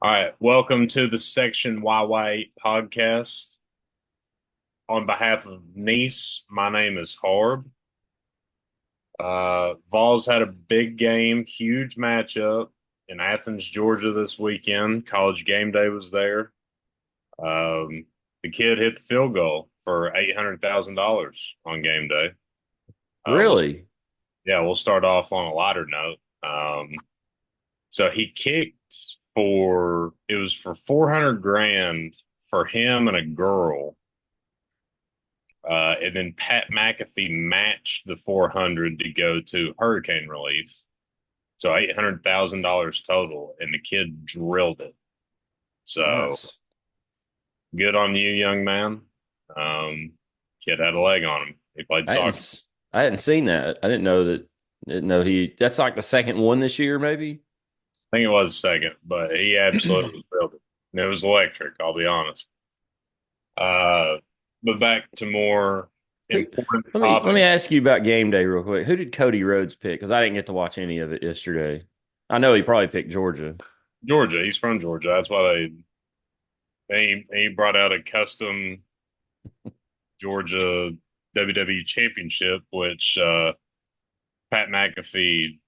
All right, welcome to the Section YY podcast. On behalf of Nice, my name is Harb. Vols had a big game, huge matchup in Athens, Georgia this weekend. College game day was there. Um, the kid hit the field goal for $800,000 on game day. Uh, we'll Really? we'll start off on a lighter note. So he kicked for it was for 400 grand for him and a girl. And then Pat McAfee matched the 400 to go to hurricane relief. So $800,000 total, and the kid drilled it. So Nice. good on you, young man. Um, Kid had a leg on him. He played I hadn't soccer. s- I hadn't seen that. I didn't know that. Didn't know that's like the second one this year, maybe. I think it was second, but he absolutely drilled it. And it was electric, I'll be honest. Uh, but back to more Who, important let me topic. ask you about game day real quick. Who did Cody Rhodes pick? Because I didn't get to watch any of it yesterday. I know he probably picked Georgia. Georgia. He's from Georgia. That's why he brought out a custom Georgia WWE Championship, which Pat McAfee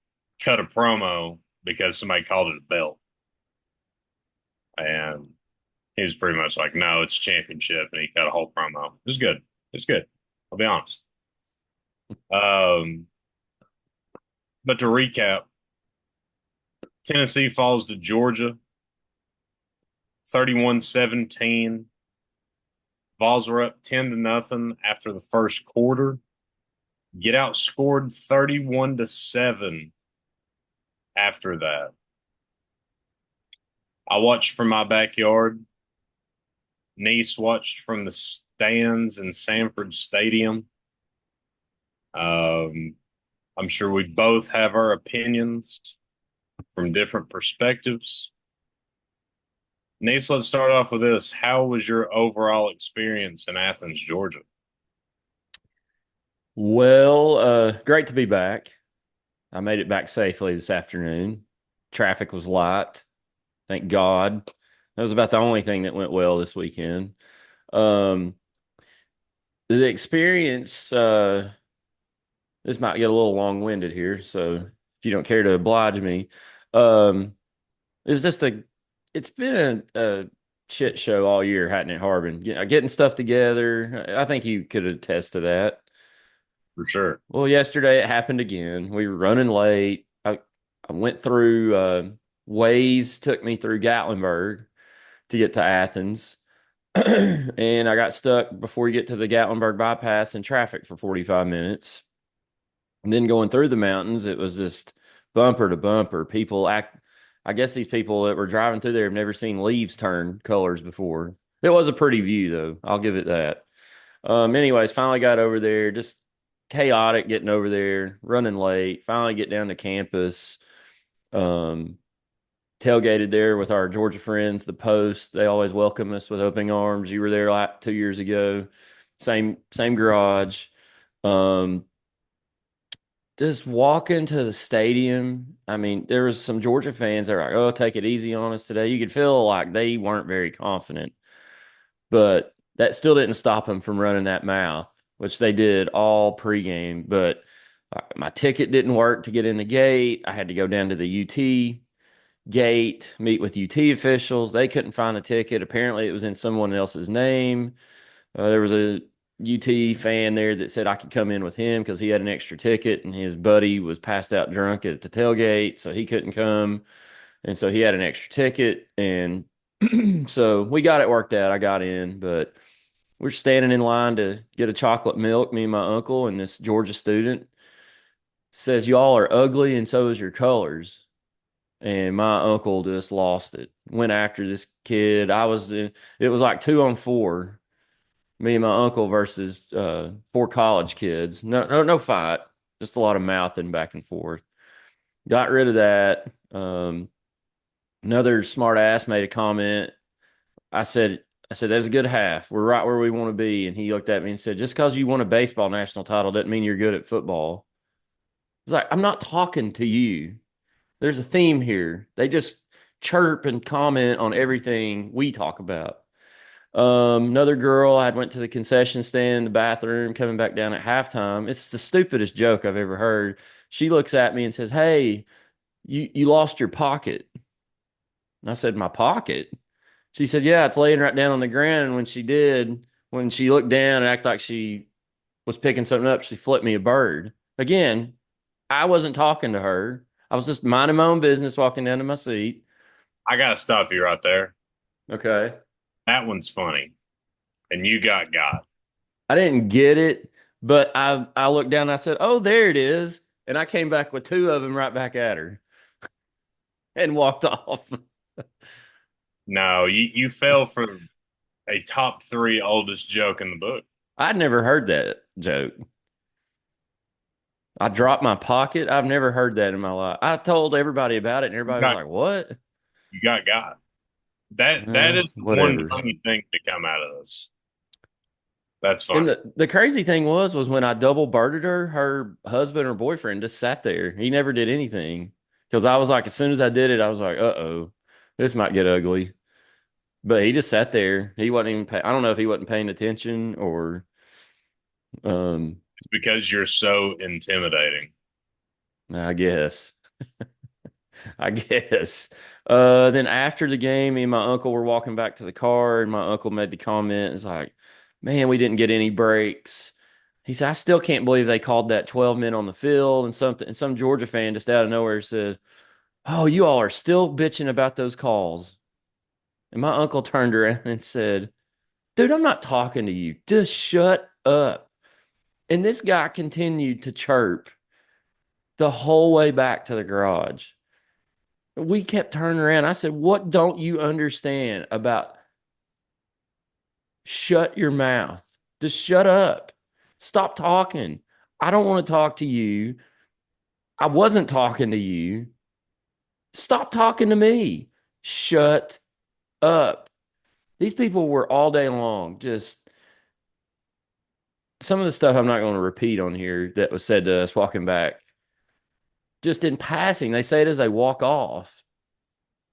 cut a promo because somebody called it a belt, and he was pretty much like, "No, it's championship," and he cut a whole promo. It was good. It was good. I'll be honest. Um, but to recap, Tennessee falls to Georgia 31-17. Vols were up 10 to nothing after the first quarter. Get outscored 31-7 after that. I watched from my backyard. Niece watched from the stands in Sanford Stadium. Um, I'm sure we both have our opinions from different perspectives. Niece, let's start off with this. How was your overall experience in Athens, Georgia? Well, great to be back. I made it back safely this afternoon. Traffic was light. Thank God. That was about the only thing that went well this weekend. Um, the experience, this might get a little long winded here. So if you don't care to oblige me, um, it's just it's been a shit show all year, hadn't it, Harbin? Getting stuff together. I think you could attest to that. For sure. Well, yesterday it happened again. We were running late. I went through, Waze took me through Gatlinburg to get to Athens. And I got stuck before you get to the Gatlinburg bypass in traffic for 45 minutes. And then going through the mountains, it was just bumper to bumper. I guess these people that were driving through there have never seen leaves turn colors before. It was a pretty view, though. I'll give it that. Anyways, finally got over there. Just chaotic getting over there, running late. Finally get down to campus. Um, Tailgated there with our Georgia friends, the Post. They always welcome us with open arms. You were there like 2 years ago. Same garage. Um, just walking to the stadium. I mean, there was some Georgia fans that were like, "Oh, take it easy on us today." You could feel like they weren't very confident, but that still didn't stop them from running that mouth, which they did all pregame. But my ticket didn't work to get in the gate. I had to go down to the UT gate, meet with UT officials. They couldn't find the ticket. Apparently, it was in someone else's name. There was a UT fan there that said I could come in with him because he had an extra ticket and his buddy was passed out drunk at the tailgate, so he couldn't come. And so he had an extra ticket. And so we got it worked out. I got in, but we're standing in line to get a chocolate milk, me and my uncle, and this Georgia student says, "Y'all are ugly, and so is your colors." And my uncle just lost it. Went after this kid. It was like 2-on-4, me and my uncle versus four college kids. No fight, just a lot of mouthing back and forth. Got rid of that. Another smart ass made a comment. I said that's a good half. We're right where we want to be. And he looked at me and said, "Just because you won a baseball national title doesn't mean you're good at football." It's like, I'm not talking to you. There's a theme here. They just chirp and comment on everything we talk about. Another girl, I went to the concession stand in the bathroom, coming back down at halftime. It's the stupidest joke I've ever heard. She looks at me and says, "Hey, you lost your pocket." And I said, "My pocket?" She said, "Yeah, it's laying right down on the ground." And when she looked down and acted like she was picking something up, she flipped me a bird. Again, I wasn't talking to her. I was just minding my own business, walking down to my seat. I gotta stop you right there. Okay. That one's funny, and you got. I didn't get it, but I looked down and I said, "Oh, there it is." And I came back with two of them right back at her and walked off. No, you fell for a top three oldest joke in the book. I'd never heard that joke. I dropped my pocket. I've never heard that in my life. I told everybody about it, and You everybody was got like, "What?" got. That is the one Whatever. funny thing to come out of this. That's And funny. the crazy thing was when I double birded her, her husband or boyfriend just sat there. He never did anything because I was like, as soon as I did it, I was like, "Uh-oh, this might get ugly." But he just sat there. He wasn't even I don't know if he wasn't paying attention or um It's because you're so intimidating. I guess. I guess. Then after the game, me and my uncle were walking back to the car, and my uncle made the comment, it's like, "Man, we didn't get any breaks." He said, "I still can't believe they called that 12 men on the field." And something, and some Georgia fan just out of nowhere said, "Oh, you all are still bitching about those calls." And my uncle turned around and said, "Dude, I'm not talking to you. Just shut up." And this guy continued to chirp the whole way back to the garage. We kept turning around. I said, "What don't you understand about shut your mouth? Just shut up. Stop talking. I don't want to talk to you. I wasn't talking to you. Stop talking to me. Shut up." These people were all day long just some of the stuff I'm not going to repeat on here that was said to us walking back. Just in passing, they say it as they walk off.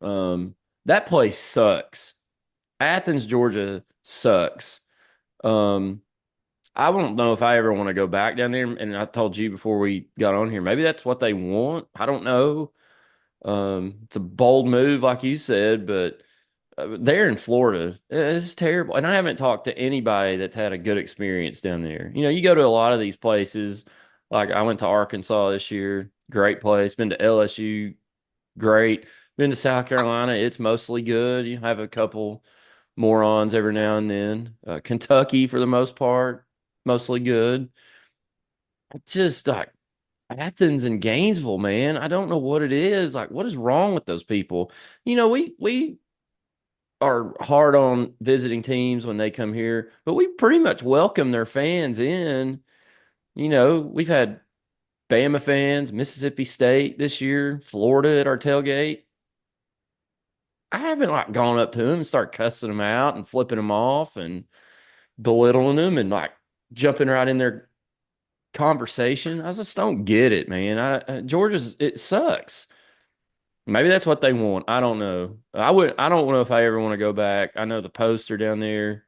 Um, that place sucks. Athens, Georgia sucks. Um, I don't know if I ever want to go back down there. And I told you before we got on here, maybe that's what they want. I don't know. It's a bold move, like you said, but they're in Florida. It's terrible. And I haven't talked to anybody that's had a good experience down there. You know, you go to a lot of these places. Like I went to Arkansas this year, great place. Been to LSU, great. Been to South Carolina, it's mostly good. You have a couple morons every now and then. Kentucky, for the most part, mostly good. Just like Athens and Gainesville, man. I don't know what it is. Like, what is wrong with those people? You know, we are hard on visiting teams when they come here, but we pretty much welcome their fans in. You know, we've had Bama fans, Mississippi State this year, Florida at our tailgate. I haven't like gone up to them and start cussing them out and flipping them off and belittling them and like jumping right in their conversation. I just don't get it, man. Georgia's it sucks. Maybe that's what they want. I don't know. I don't know if I ever want to go back. I know the posts are down there.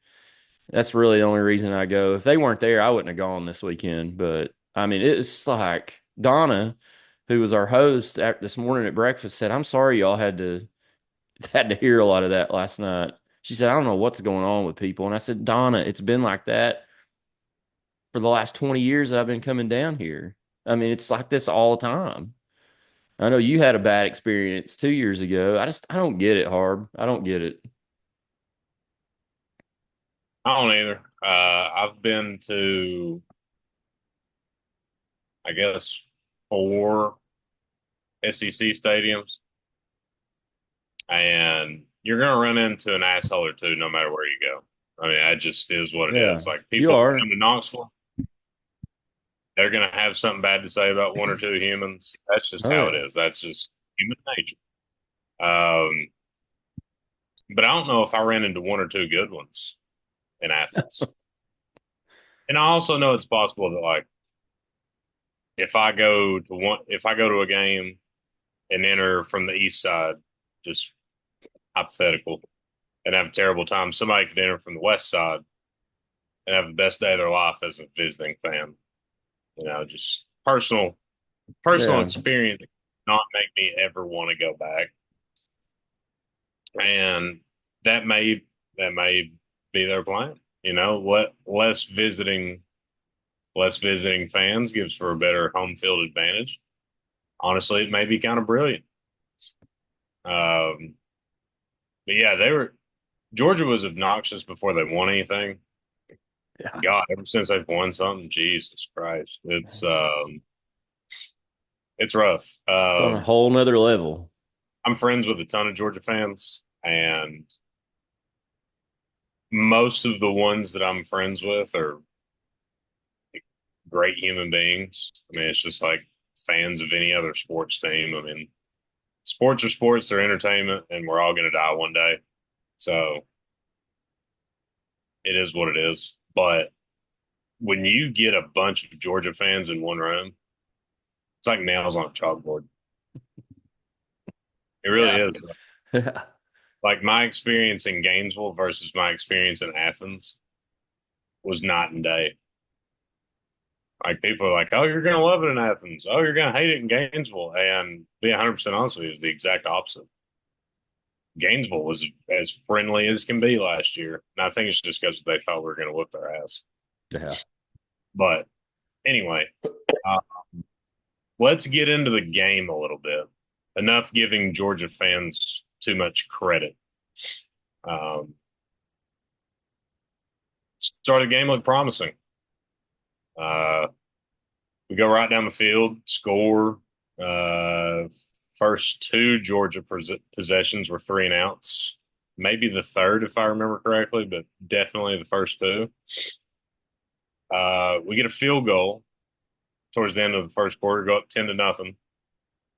That's really the only reason I go. If they weren't there, I wouldn't have gone this weekend. But I mean, it's like Donna, who was our host this morning at breakfast, said, "I'm sorry y'all had to hear a lot of that last night." She said, "I don't know what's going on with people." And I said, "Donna, it's been like that for the last 20 years that I've been coming down here. I mean, it's like this all the time." I know you had a bad experience 2 years ago. I don't get it, Harb. I don't get it. I don't either. I've been to, I guess, four SEC stadiums, and you're going to run into an asshole or two no matter where you go. I mean, that just is what it Yeah, is. Like you people that come are. to Knoxville, they're going to have something bad to say about one or two humans. That's just Oh how it yeah. is. That's just human nature. Um, but I don't know if I ran into one or two good ones in Athens. And I also know it's possible that like if I go to a game and enter from the east side, just hypothetical, and have a terrible time. Somebody could enter from the west side and have the best day of their life as a visiting fan. Just personal Yeah. experience not make me ever want to go back. And that may be their plan. What less visiting fans gives for a better home field advantage. Honestly, it may be kind of brilliant. Um, but yeah, Georgia was obnoxious before they won anything. Yeah. God, ever since they've won something, Jesus Christ, It's, it's rough. it's on a whole nother level. I'm friends with a ton of Georgia fans, and most of the ones that I'm friends with are great human beings. I mean, it's just like fans of any other sports team. I mean, sports are sports, they're entertainment, and we're all going to die one day. So it is what it is. But when you get a bunch of Georgia fans in one room, it's like nails on a chalkboard. It really Yeah. is. Yeah. Like my experience in Gainesville versus my experience in Athens was night and day. Like people are like, "Oh, you're gonna love it in Athens. Oh, you're gonna hate it in Gainesville." And to be 100% honest with you, is the exact opposite. Gainesville was as friendly as can be last year, and I think it's just because they thought we were gonna whip their ass. Yeah. But anyway, uh, let's get into the game a little bit. Enough giving Georgia fans too much credit. Um, Start of the game looked promising. Uh, we go right down the field, score. Uh, First two Georgia possessions were 3-and-outs. Maybe the third, if I remember correctly, but definitely the first two. We get a field goal towards the end of the first quarter, go up 10-0.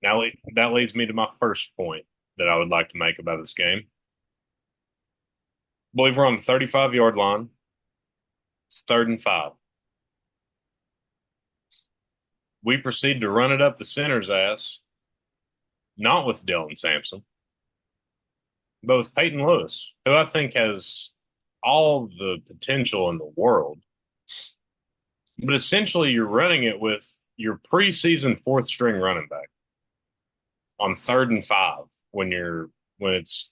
Now that leads me to my first point that I would like to make about this game. I believe we're on the 35-yard line. It's 3rd and 5. We proceed to run it up the center's ass, not with Dylan Sampson, but with Peyton Lewis, who I think has all the potential in the world. But essentially, you're running it with your preseason fourth string running back on 3rd and 5 when it's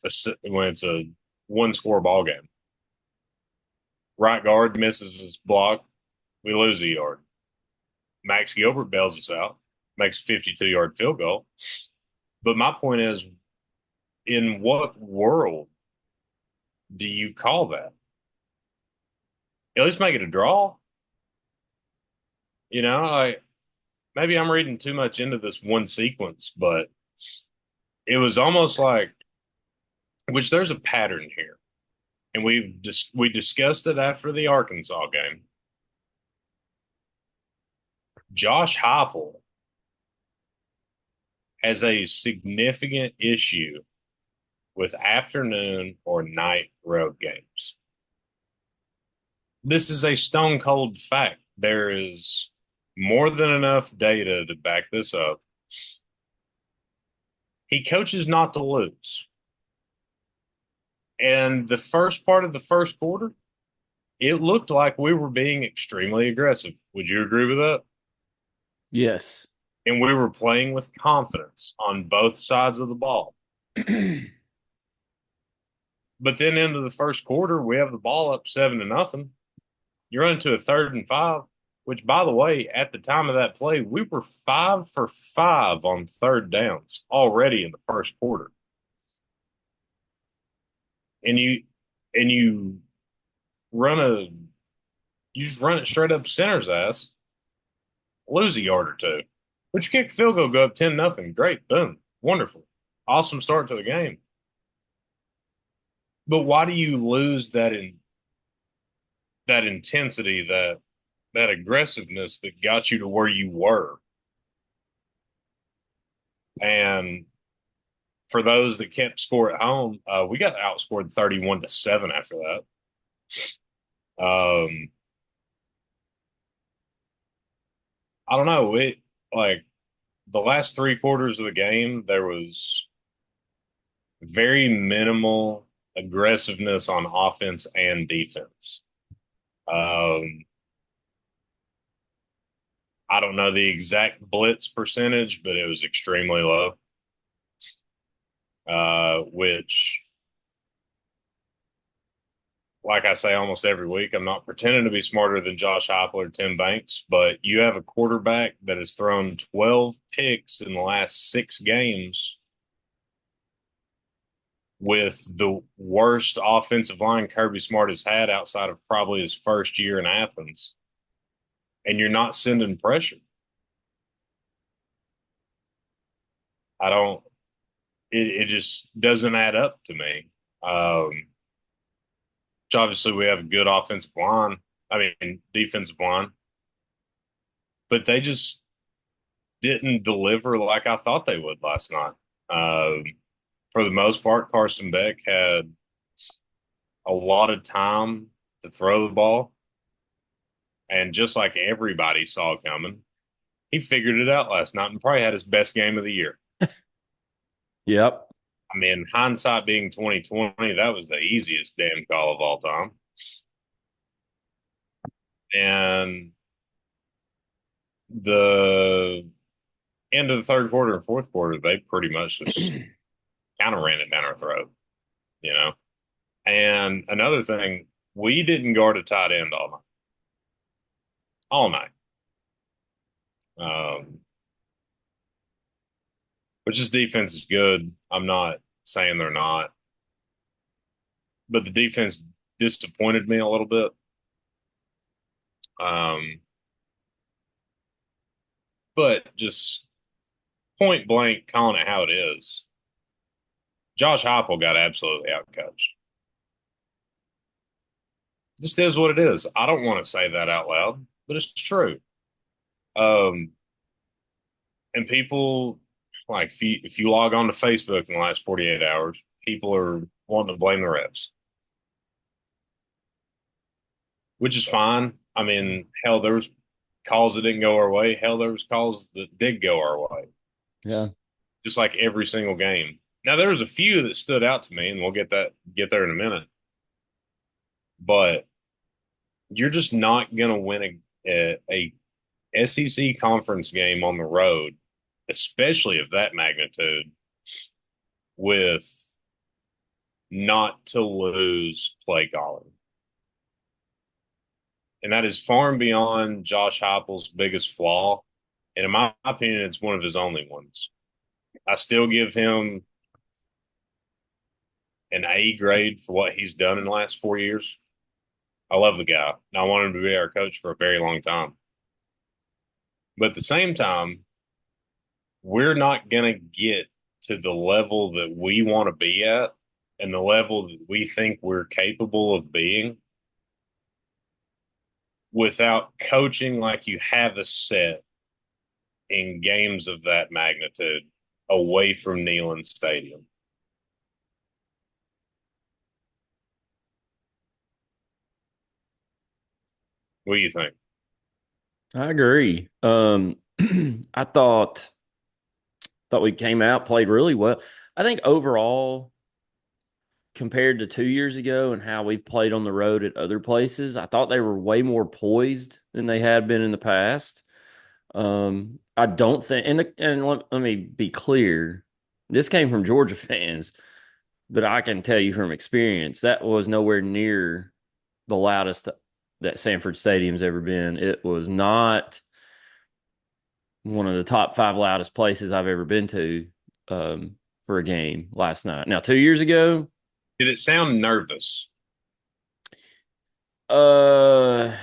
a one score ball game. Right guard misses his block, we lose a yard. Max Gilbert bails us out, makes a 52-yard field goal. But my point is, in what world do you call that? At least make it a draw. Maybe I'm reading too much into this one sequence, but it was almost like, which there's a pattern here, and we discussed it after the Arkansas game. Josh Heupel has a significant issue with afternoon or night road games. This is a stone cold fact. There is more than enough data to back this up. He coaches not to lose. And the first part of the first quarter, it looked like we were being extremely aggressive. Would you agree with that? Yes. And we were playing with confidence on both sides of the ball. But then into the first quarter, we have the ball up 7-0. You're into a 3rd and 5, which, by the way, at the time of that play, we were 5 for 5 on third downs already in the first quarter. And you run a you just run it straight up center's ass, lose a yard or two. But you kick the field goal, go up 10-0. Great, boom, wonderful, awesome start to the game. But why do you lose that intensity, that aggressiveness that got you to where you were? And for those that kept score at home, we got outscored 31-7 after that. I don't know. It like the last three quarters of the game, there was very minimal aggressiveness on offense and defense. Um, I don't know the exact blitz percentage, but it was extremely low, which, like I say almost every week, I'm not pretending to be smarter than Josh Heupel or Tim Banks, but you have a quarterback that has thrown 12 picks in the last 6 games with the worst offensive line Kirby Smart has had outside of probably his first year in Athens, and you're not sending pressure. I don't. It just doesn't add up to me. Um, which obviously we have a good offensive line. I mean defensive line, but they just didn't deliver like I thought they would last night. Um, for the most part, Carson Beck had a lot of time to throw the ball, and just like everybody saw coming, he figured it out last night and probably had his best game of the year. Yep. I mean, hindsight being 2020, that was the easiest damn call of all time. And the end of the third quarter and fourth quarter, they pretty much just kind of ran it down our throat, you know. And another thing, we didn't guard a tight end all night. All night. Um, which this defense is good. I'm not saying they're not, but the defense disappointed me a little bit. Um, but just point blank calling it how it is. Josh Heupel got absolutely outcoached. Just is what it is. I don't want to say that out loud, but it's true. Um, and people like if you log on to Facebook in the last 48 hours, people are wanting to blame the refs, which is fine. I mean, hell, there was calls that didn't go our way. Hell, there was calls that did go our way. Yeah. Just like every single game. Now there was a few that stood out to me, and we'll get there in a minute. But you're just not going to win a SEC conference game on the road, especially of that magnitude, with not to lose play calling. And that is far and beyond Josh Heupel's biggest flaw. And in my opinion, it's one of his only ones. I still give him an A grade for what he's done in the last 4 years. I love the guy, and I want him to be our coach for a very long time. But at the same time, we're not going to get to the level that we want to be at and the level that we think we're capable of being without coaching like you have a set in games of that magnitude away from Neyland Stadium. What do you think? I agree. I thought we came out, played really well. I think overall, compared to 2 years ago and how we've played on the road at other places, I thought they were way more poised than they had been in the past. I don't think, and let me be clear, this came from Georgia fans, but I can tell you from experience that was nowhere near the loudest that Sanford Stadium's ever been. It was not one of the top five loudest places I've ever been to for a game last night. Now, 2 years ago, Did it sound nervous? uh,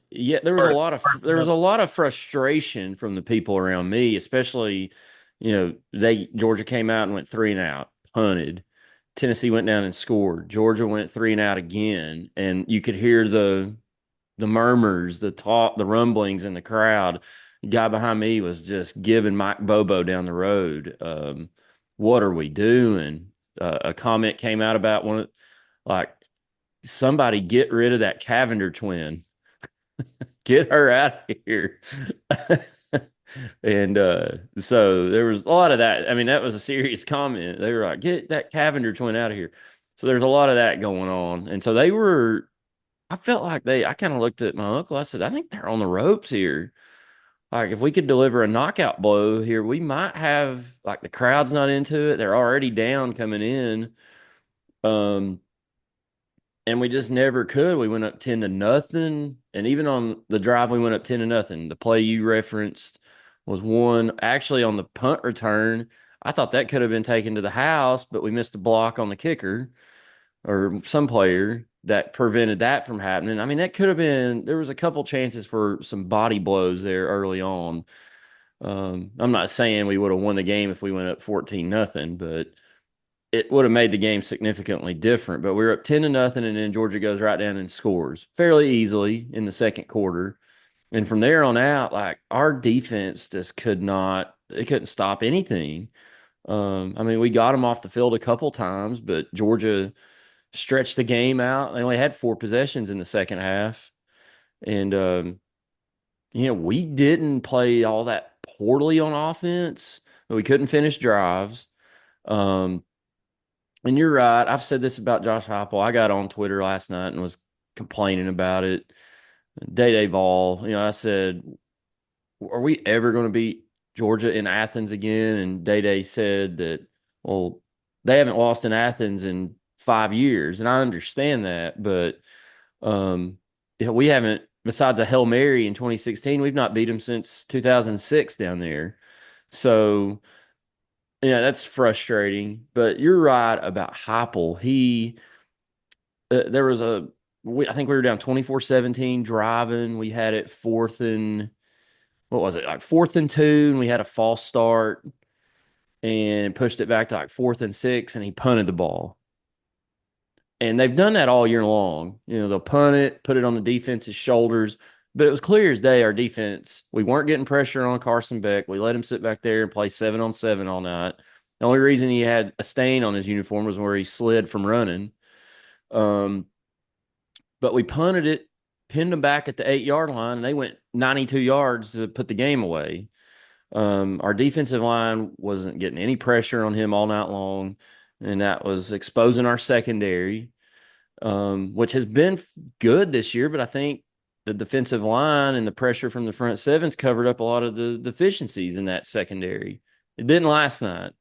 yeah, there was Or a lot of frustration from the people around me, especially, they Georgia came out and went three and out, punted. Tennessee went down and scored. Georgia went three and out again, and you could hear the murmurs, the talk, the rumblings in the crowd. The guy behind me was just giving Mike Bobo down the road. What are we doing? A comment came out about like, somebody get rid of that Cavender twin. Get her out of here. And so there was a lot of that. I mean, that was a serious comment. They were like, get that Cavendish twin out of here. So there's a lot of that going on. And so they were, I felt like I kind of looked at my uncle. I said, I think they're on the ropes here. Like, if we could deliver a knockout blow here, we might have, like, the crowd's not into it. They're already down coming in. Um, and we just never could. We went up 10-0. And even on the drive, we went up 10-0. The play you referenced was one actually on the punt return. I thought that could have been taken to the house, but we missed a block on the kicker or some player that prevented that from happening. I mean, that could have been, there was a couple chances for some body blows there early on. I'm not saying we would have won the game if we went up 14-0, but it would have made the game significantly different. But we were up 10-0, and then Georgia goes right down and scores fairly easily in the second quarter. And from there on out, like, our defense just it couldn't stop anything. I mean, we got them off the field a couple times, but Georgia stretched the game out. They only had 4 possessions in the second half. And, we didn't play all that poorly on offense. We couldn't finish drives. Um, and you're right. I've said this about Josh Heupel. I got on Twitter last night and was complaining about it. Day Vol, I said, are we ever going to beat Georgia in Athens again? And Day said that, well, they haven't lost in Athens in 5 years. And I understand that, but we haven't, besides a Hail Mary in 2016, we've not beat them since 2006 down there. So, yeah, that's frustrating. But you're right about Heupel. There was I think we were down 24-17 driving. We had it fourth and, what was it, like 4th and 2, and we had a false start and pushed it back to like 4th and 6, and he punted the ball. And they've done that all year long. They'll punt it, put it on the defense's shoulders. But it was clear as day, our defense, we weren't getting pressure on Carson Beck. We let him sit back there and play 7-on-7 all night. The only reason he had a stain on his uniform was where he slid from running. Um, but we punted it, pinned them back at the 8-yard line, and they went 92 yards to put the game away. Our defensive line wasn't getting any pressure on him all night long, and that was exposing our secondary, which has been good this year. But I think the defensive line and the pressure from the front sevens covered up a lot of the deficiencies in that secondary. It didn't last night,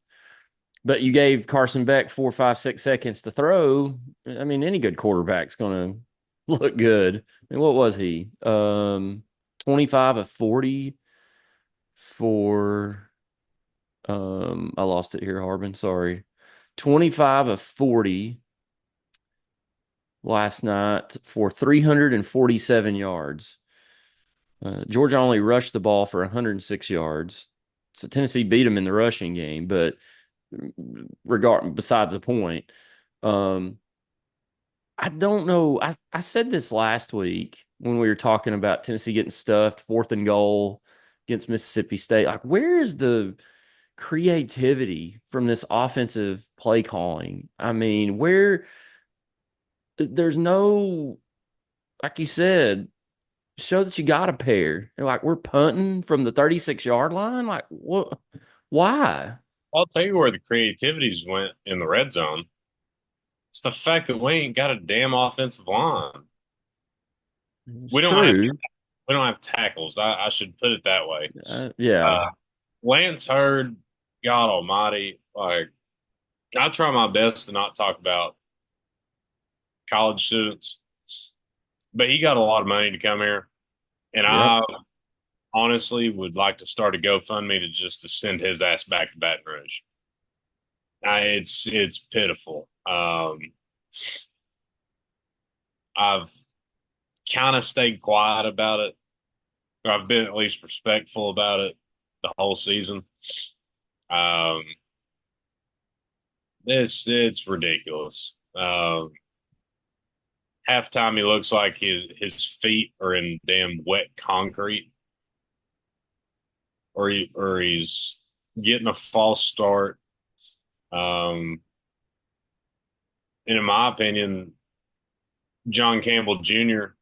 but you gave Carson Beck 4, 5, 6 seconds to throw. I mean, any good quarterback's going to look good. I mean, what was he? 25 of 40 for I lost it here, Harbin. Sorry. 25 of 40 last night for 347 yards. Georgia only rushed the ball for 106 yards. So Tennessee beat them in the rushing game, but besides the point. Um, I don't know. I said this last week when we were talking about Tennessee getting stuffed, 4th and goal against Mississippi State. Like, where is the creativity from this offensive play calling? I mean, where there's no, like you said, show that you got a pair. You're like, we're punting from the 36-yard line. Like, what? Why? I'll tell you where the creativities went in the red zone. It's the fact that we ain't got a damn offensive line. It's We don't have true. we don't have tackles. I should put it that way. Yeah. Uh, Lance Hurd, God Almighty, like I try my best to not talk about college students, but he got a lot of money to come here, and Yep. I honestly would like to start a GoFundMe to send his ass back to Baton Rouge. It's pitiful. I've kind of stayed quiet about it. Or I've been at least respectful about it the whole season. Um, it's ridiculous. Halftime, he looks like his feet are in damn wet concrete, or he's getting a false start. Um, and in my opinion, John Campbell Jr.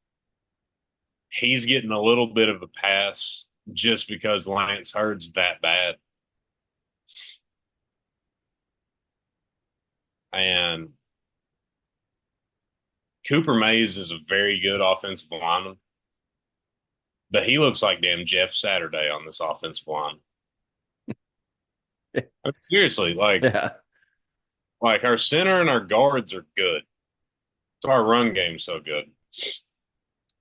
he's getting a little bit of a pass just because Lance Heard's that bad. And Cooper Mays is a very good offensive lineman, but he looks like damn Jeff Saturday on this offensive line. Seriously, Yeah. like our center and our guards are good. So our run game's so good.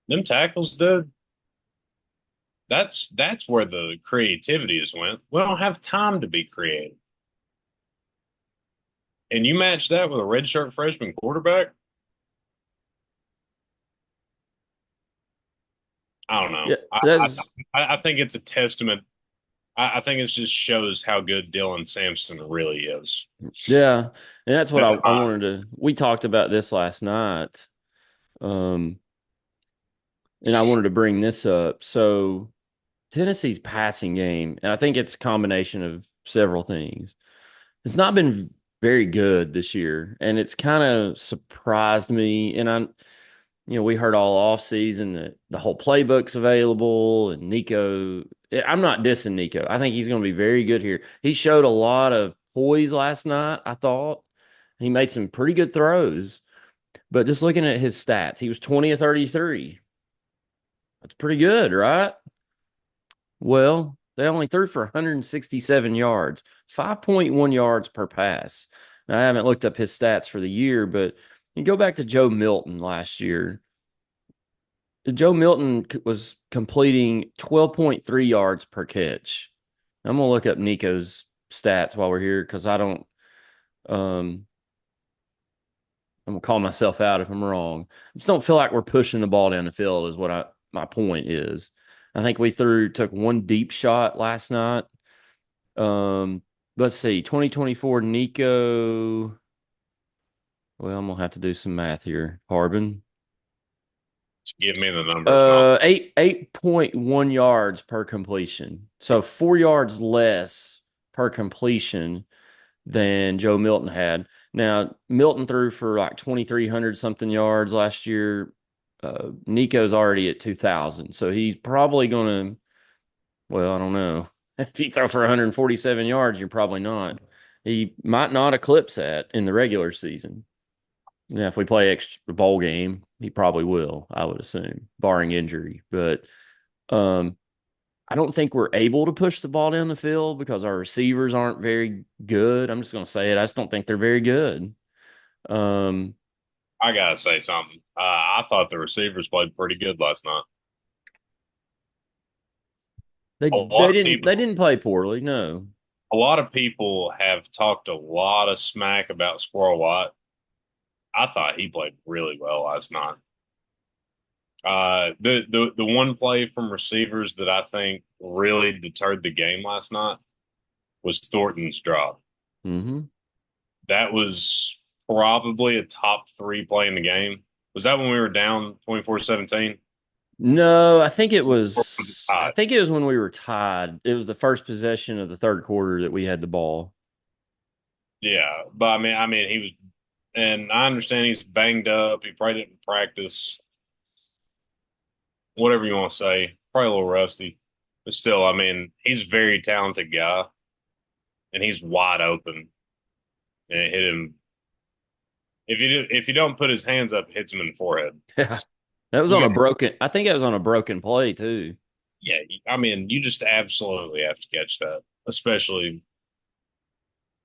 Them tackles, dude, that's where the creativity is went. We don't have time to be creative. And you match that with a redshirt freshman quarterback, I don't know. Yeah. That's I think it's a testament. I think it just shows how good Dylan Sampson really is. yeah. And that's what That's I my wanted to we talked about this last night. Um, and I wanted to bring this up. So Tennessee's passing game, and I think it's a combination of several things. It's not been very good this year, and it's kind of surprised me. And we heard all off season that the whole playbook's available, and Nico. I'm not dissing Nico. I think he's going to be very good here. He showed a lot of poise last night. I thought he made some pretty good throws, but just looking at his stats, he was 20 of 33. That's pretty good, right? Well, they only threw for 167 yards, 5.1 yards per pass. Now, I haven't looked up his stats for the year, but you go back to Joe Milton last year. Joe Milton was completing 12.3 yards per catch. I'm going to look up Nico's stats while we're here because um, I'm going to call myself out if I'm wrong. I just don't feel like we're pushing the ball down the field, is what my point is. I think we took one deep shot last night. Um, let's see, 2024 Nico. Well, I'm gonna have to do some math here. Harbin. give me the numbers and I'll 8.1 yards per completion. So 4 yards less per completion than Joe Milton had. Now, Milton threw for like 2,300 something yards last year. Nico's already at 2,000. So he's probably gonna, well, I don't know. If you throw for 147 yards, you're probably not. He might not eclipse that in the regular season. Yeah, if we play extra bowl game, he probably will, I would assume, barring injury. But um, I don't think we're able to push the ball down the field because our receivers aren't very good. I'm just going to say it. I just don't think they're very good. Um, I gotta say something. I thought the receivers played pretty good last night. they A they lot of didn't people they didn't play poorly. No. a lot of people have talked a lot of smack about Squirrel White. I thought he played really well last night. The one play from receivers that I think really deterred the game last night was Thornton's drop. Mm-hmm. That was probably a top three play in the game. Was that when we were down 24-17? No, I think it Or was it was. I tied? think it was when we were tied. It was the first possession of the third quarter that we had the ball. Yeah, but I mean, he was, and I understand he's banged up. He probably didn't practice, whatever you want to say. Probably a little rusty, but still, I mean, he's a very talented guy, and he's wide open, and it hit him. If you don't put his hands up, it hits him in the forehead. Yeah, that was You on a got, broken. I think that was on a broken play too. yeah. I mean, you just absolutely have to catch that, especially.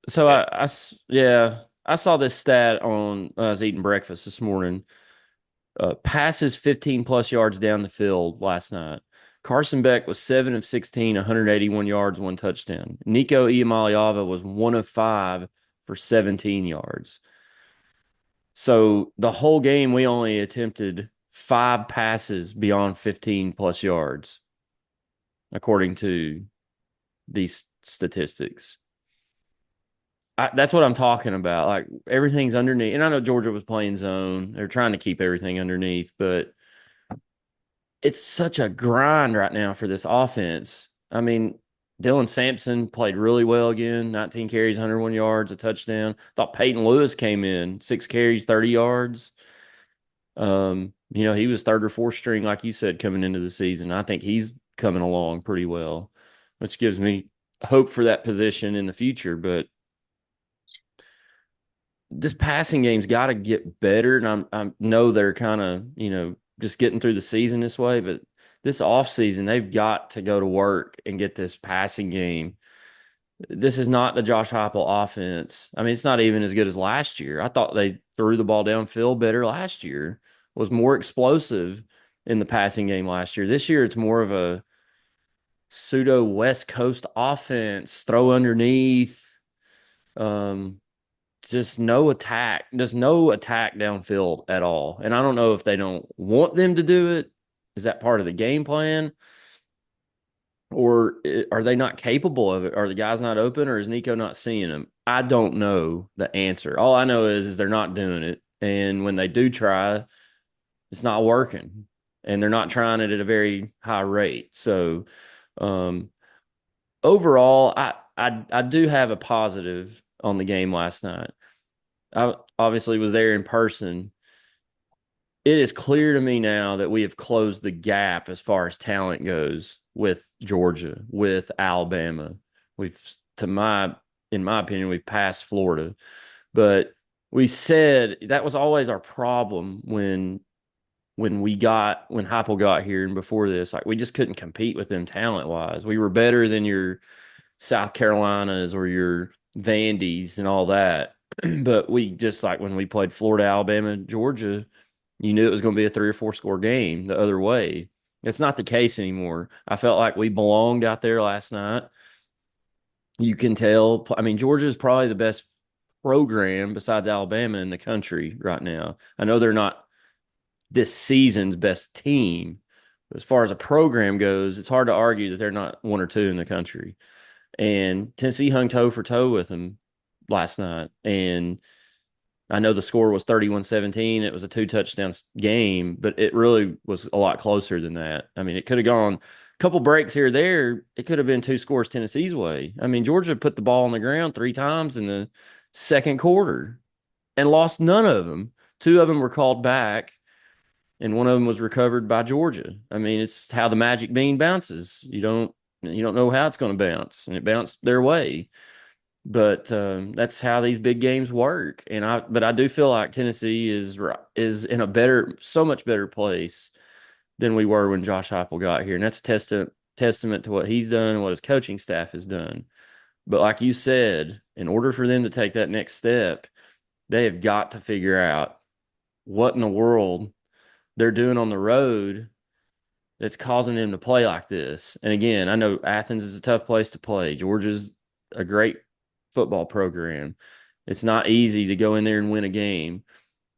So At, yeah, I saw this stat on I was eating breakfast this morning. Passes 15 plus yards down the field last night. Carson Beck was 7 of 16, 181 yards, one touchdown. Nico Iamaliava was 1 of 5 for 17 yards. So the whole game, we only attempted 5 passes beyond 15 plus yards, according to these statistics. That's what I'm talking about. Like everything's underneath. And I know Georgia was playing zone. They're trying to keep everything underneath, but it's such a grind right now for this offense. I mean, Dylan Sampson played really well again, 19 carries, 101 yards, a touchdown. Thought Peyton Lewis came in, 6 carries, 30 yards. He was third or fourth string, like you said, coming into the season. I think he's coming along pretty well, which gives me hope for that position in the future. But this passing game's got to get better, and I know they're kind of just getting through the season this way, but this off season they've got to go to work and get this passing game. This is not the Josh Heupel offense. I mean, it's not even as good as last year. I thought they threw the ball downfield better last year, was more explosive in the passing game last year. This year, it's more of a pseudo West Coast offense, throw underneath, um, just no attack, just no attack downfield at all. And I don't know if they don't want them to do it. Is that part of the game plan? Or are they not capable of it? Are the guys not open, or is Nico not seeing them? I don't know the answer. All I know is they're not doing it. And when they do try, it's not working. And they're not trying it at a very high rate. So um, overall, I do have a positive on the game last night. I obviously was there in person. It is clear to me now that we have closed the gap as far as talent goes with Georgia, with Alabama. We've, to my, in my opinion, we've passed Florida. But we said that was always our problem when Heupel got here and before this, like we just couldn't compete with them talent wise. We were better than your South Carolinas or your Vandies and all that. But we just like when we played Florida, Alabama, Georgia, you knew it was going to be a 3 or 4 score game the other way. It's not the case anymore. I felt like we belonged out there last night. You can tell. I mean, Georgia is probably the best program besides Alabama in the country right now. I know they're not this season's best team. But as far as a program goes, it's hard to argue that they're not 1 or 2 in the country. And Tennessee hung toe for toe with them last night. And I know the score was 31-17. It was a 2 touchdown game, but it really was a lot closer than that. I mean, it could have gone a couple breaks here or there. It could have been 2 scores Tennessee's way. I mean, Georgia put the ball on the ground 3 times in the second quarter and lost none of them. 2 of them were called back, and one of them was recovered by Georgia. I mean, it's how the magic bean bounces. You don't know how it's going to bounce, and it bounced their way. But that's how these big games work. But I do feel like Tennessee is in a so much better place than we were when Josh Heupel got here, and that's a testament to what he's done and what his coaching staff has done. But like you said, in order for them to take that next step, they have got to figure out what in the world they're doing on the road that's causing them to play like this. And again, I know Athens is a tough place to play. Georgia's a great football program. It's not easy to go in there and win a game,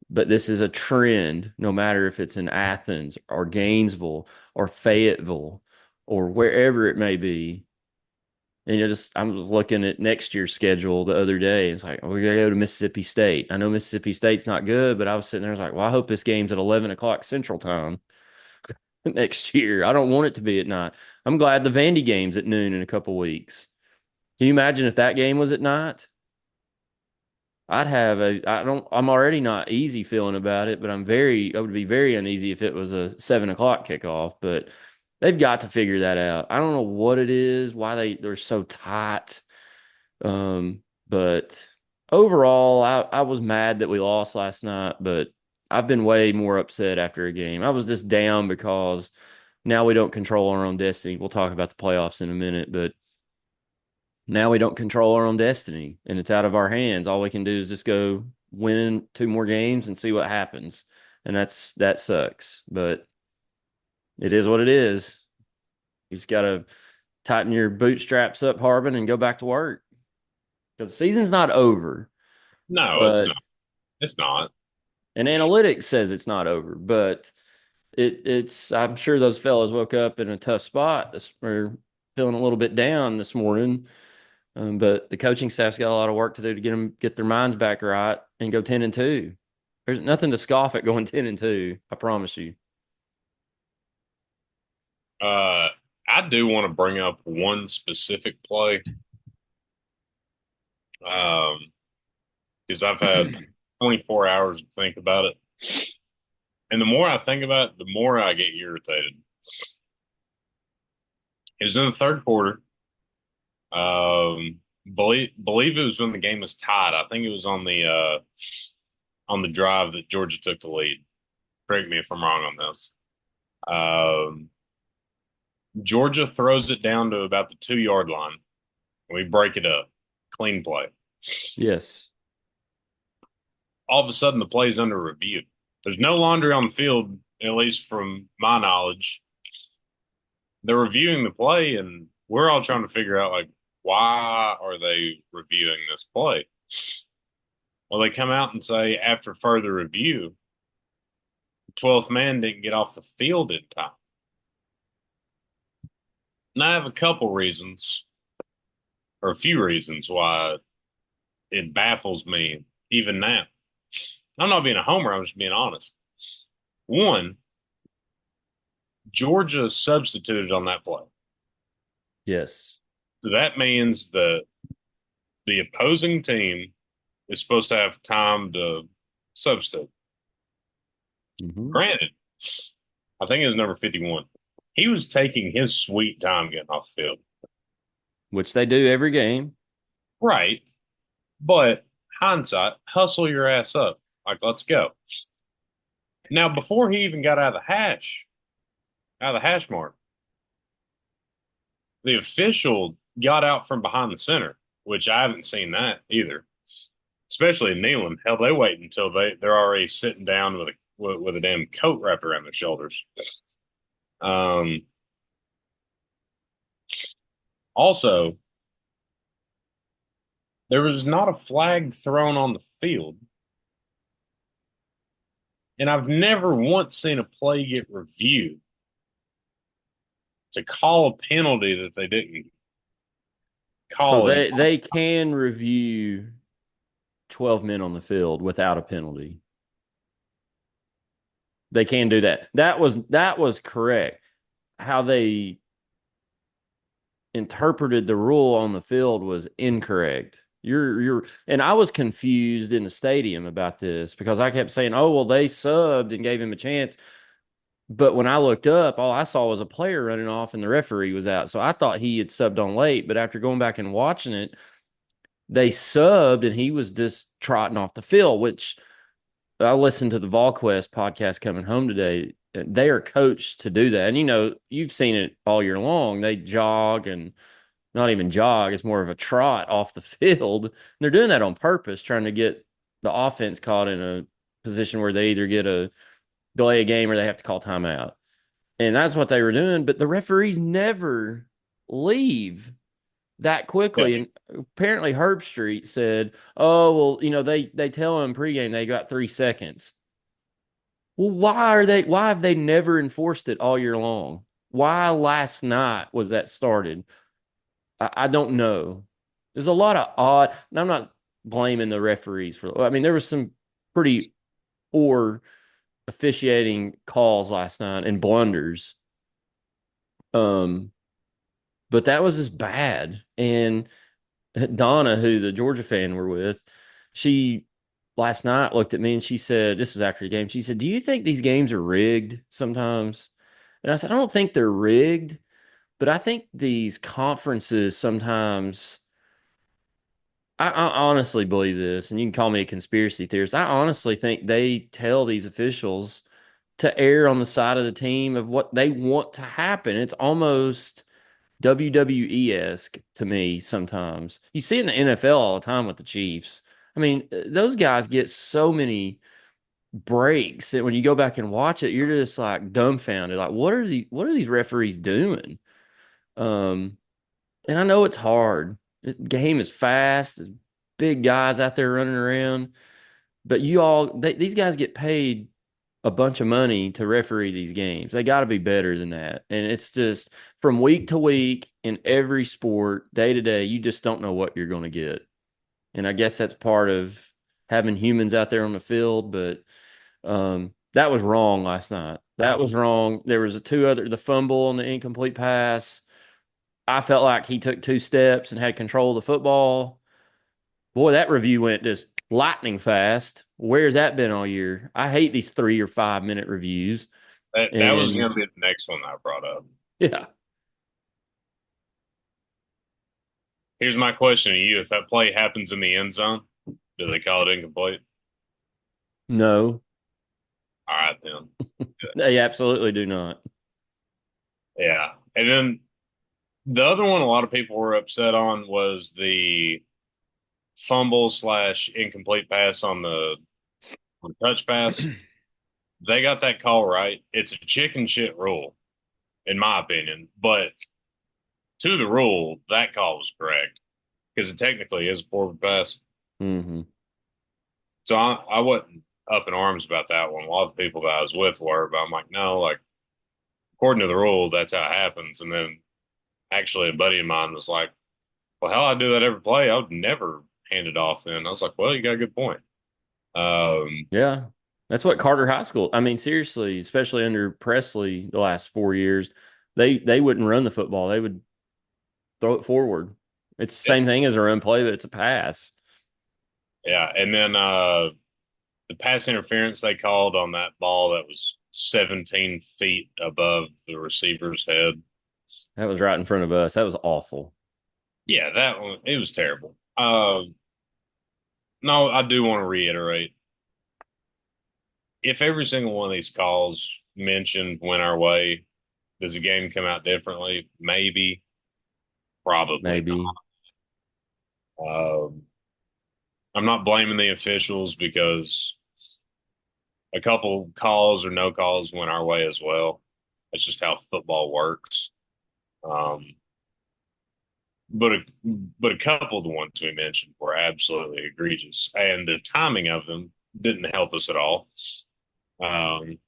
but this is a trend, no matter if it's in Athens or Gainesville or Fayetteville or wherever it may be. And I'm just looking at next year's schedule the other day. It's like, we gotta go to Mississippi State. I know Mississippi State's not good, but I was sitting there, I was like, well, I hope this game's at 11 o'clock Central Time next year. I don't want it to be at night. I'm glad the Vandy game's at noon in a couple weeks. Can you imagine if that game was at night? I'm already not easy feeling about it, but I would be very uneasy if it was a 7 o'clock kickoff. But they've got to figure that out. I don't know what it is, why they're so tight. But overall, I was mad that we lost last night, but I've been way more upset after a game. I was just down because now we don't control our own destiny. We'll talk about the playoffs in a minute, but now we don't control our own destiny and it's out of our hands. All we can do is just go win 2 more games and see what happens. And that sucks, but it is what it is. You just got to tighten your bootstraps up, Harbin, and go back to work because the season's not over. No, it's not. But It's not. and analytics says it's not over, but it's. I'm sure those fellas woke up in a tough spot or feeling a little bit down this morning. But the coaching staff's got a lot of work to do to get their minds back right and go 10-2. There's nothing to scoff at going 10-2. I promise you. Uh, I do want to bring up one specific play, because I've had 24 hours to think about it. And the more I think about it, the more I get irritated. It was in the third quarter. Believe it was when the game was tied. I think it was on the drive that Georgia took the lead. Correct me if I'm wrong on this. Um, Georgia throws it down to about the 2 yard line. We break it up. Clean play. Yes. All of a sudden, the play's under review. There's no laundry on the field, at least from my knowledge. They're reviewing the play, and we're all trying to figure out, like, why are they reviewing this play? Well, they come out and say, after further review, the 12th man didn't get off the field in time. And I have a couple reasons, or a few reasons, why it baffles me even now. I'm not being a homer, I'm just being honest. One, Georgia substituted on that play. Yes. So that means that the opposing team is supposed to have time to substitute. Hmm. Granted, I think it was number 51. He was taking his sweet time getting off the field. Which they do every game. Right. But hindsight, hustle your ass up. Like, let's go. Now, before he even got out of the hash mark, the official got out from behind the center, which I haven't seen that either. Especially in kneeling. Hell, they wait until they're already sitting down with a damn coat wrapped around their shoulders. Um, Also, there was not a flag thrown on the field, and I've never once seen a play get reviewed to call a penalty that they didn't So call. they can review 12 men on the field without a penalty. They can do that. That was correct. How they interpreted the rule on the field was incorrect. You're and I was confused in the stadium about this because I kept saying, "Oh, well, they subbed and gave him a chance." But when I looked up, all I saw was a player running off and the referee was out. So I thought he had subbed on late, but after going back and watching it, they subbed and he was just trotting off the field, which I listened to the VolQuest podcast coming home today. They are coached to do that. And you've seen it all year long. They jog and not even jog, it's more of a trot off the field. And they're doing that on purpose, trying to get the offense caught in a position where they either get a delay a game or they have to call timeout. And that's what they were doing. But the referees never leave that Yeah, quickly. And apparently Herb Street said, "Oh, well, they tell them pregame they got 3 seconds." Well, why have they never enforced it all year long? Why last night was that started? I don't know. There's a lot of odd, and I'm not blaming the referees for, I mean, there was some pretty poor officiating calls last night and blunders. Um, but that was just bad. And Donna, who the Georgia fan we're with, she last night looked at me and she said, this was after the game. She said, "Do you think these games are rigged sometimes?" And I said, "I don't think they're rigged, but I think these conferences sometimes, I honestly believe this, and you can call me a conspiracy theorist. I honestly think they tell these officials to err on the side of the team of what they want to happen. It's almost WWE esque to me sometimes. You see it in the NFL all the time with the Chiefs. I mean, those guys get so many breaks that when you go back and watch it, you're just like dumbfounded. Like, what are these referees doing? Um, and I know it's hard. The game is fast. There's big guys out there running around. But these guys get paid a bunch of money to referee these games. They got to be better than that. And it's just from week to week in every sport, day to day, you just don't know what you're going to get. And I guess that's part of having humans out there on the field. But that was wrong last night. That was wrong. There was the fumble and the incomplete pass. I felt like he took 2 steps and had control of the football. Boy, that review went just lightning fast. Where's that been all year? I hate these 3 or 5 minute reviews. that was And going to be the next one I brought up. yeah, Here's my question to you: if that play happens in the end zone, do they call it incomplete? No, All right, then. they absolutely do not. Yeah. And then the other one a lot of people were upset on was the fumble slash incomplete pass on the touch pass. They got that call right. It's a chicken shit rule, in my opinion. But to the rule, that call was correct because it technically is a forward pass. Hmm. So I wasn't up in arms about that one. A lot of the people that I was with were, but I'm like, no, like according to the rule, that's how it happens. And then actually, a buddy of mine was like, well, hell, I do that every play. I would never hand it off then. I was like, well, you got a good point. Um, Yeah, that's what Carter High School. I mean, seriously, especially under Presley, the last 4 years, they wouldn't run the football. They would throw it forward. It's the yeah, same thing as a run play, but it's a pass. yeah. And then the pass interference they called on that ball that was 17 feet above the receiver's head. That was right in front of us. That was awful. Yeah, that one, it was terrible. No, I do want to reiterate if every single one of these calls mentioned went our way, does the game come out differently? Maybe, probably Maybe. not. I'm not blaming the officials because a couple calls or no calls went our way as well. That's just how football works. Um, but a, but a couple of the ones we mentioned were absolutely egregious, and the timing of them didn't help us at all. Um,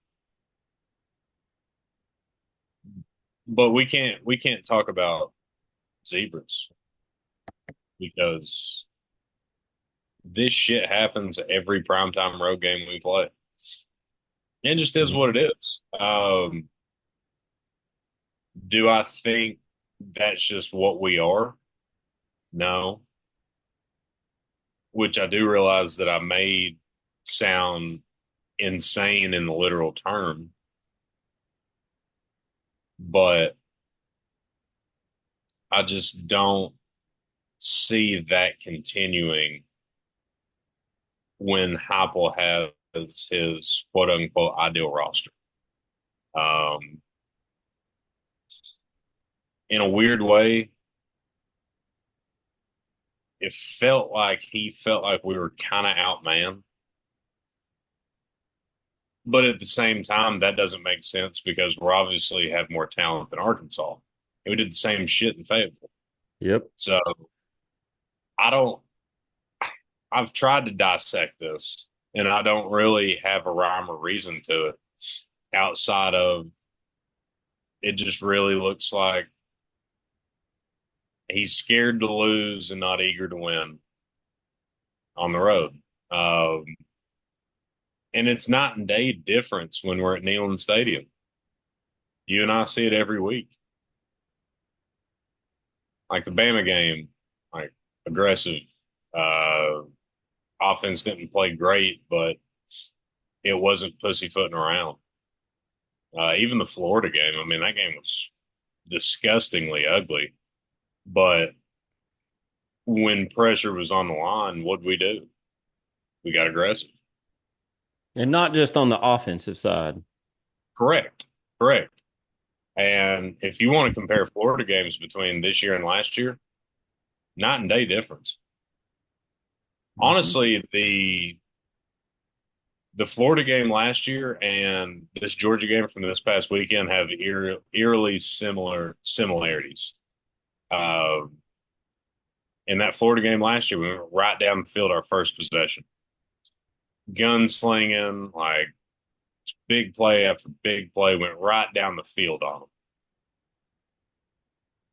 but we can't talk about zebras because this shit happens every primetime road game we play. It just is what it is. Do I think that's just what we are? No. Which I do realize that I may sound insane in the literal term, but I just don't see that continuing when Heupel has his quote unquote ideal roster. Um, in a weird way, it felt like he felt like we were kind of outman. But at the same time, that doesn't make sense because we're obviously have more talent than Arkansas. And we did the same shit in Fayetteville. Yep. So I don't, I've tried to dissect this and I don't really have a rhyme or reason to it outside of it just really looks like he's scared to lose and not eager to win on the road. Um, and it's night and day difference when we're at Neyland Stadium. You and I see it every week. Like the Bama game, like aggressive. Uh, Offense didn't play great, but it wasn't pussyfooting around. Even the Florida game, I mean, that game was disgustingly ugly. But when pressure was on the line, what'd we do? We got aggressive. And not just on the offensive side. Correct. Correct. And if you want to compare Florida games between this year and last year, night and day difference. Mhm. Honestly, the Florida game last year and this Georgia game from this past weekend have eerily similar similarities. Uh, in that Florida game last year, we went right down the field our first possession, gunslinging, like big play after big play, went right down the field on them.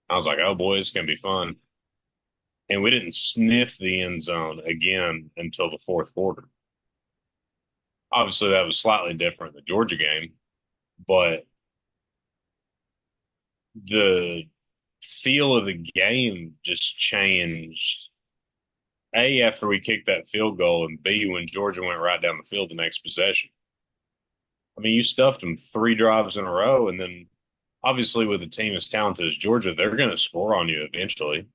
I was like, oh boy, it's gonna be fun. And we didn't sniff the end zone again until the fourth quarter. Obviously, that was slightly different in the Georgia game, but the feel of the game just changed. A, after we kicked that field goal, and B, when Georgia went right down the field the next possession. I mean, you stuffed them 3 drives in a row, and then obviously with a team as talented as Georgia, they're going to score on you eventually.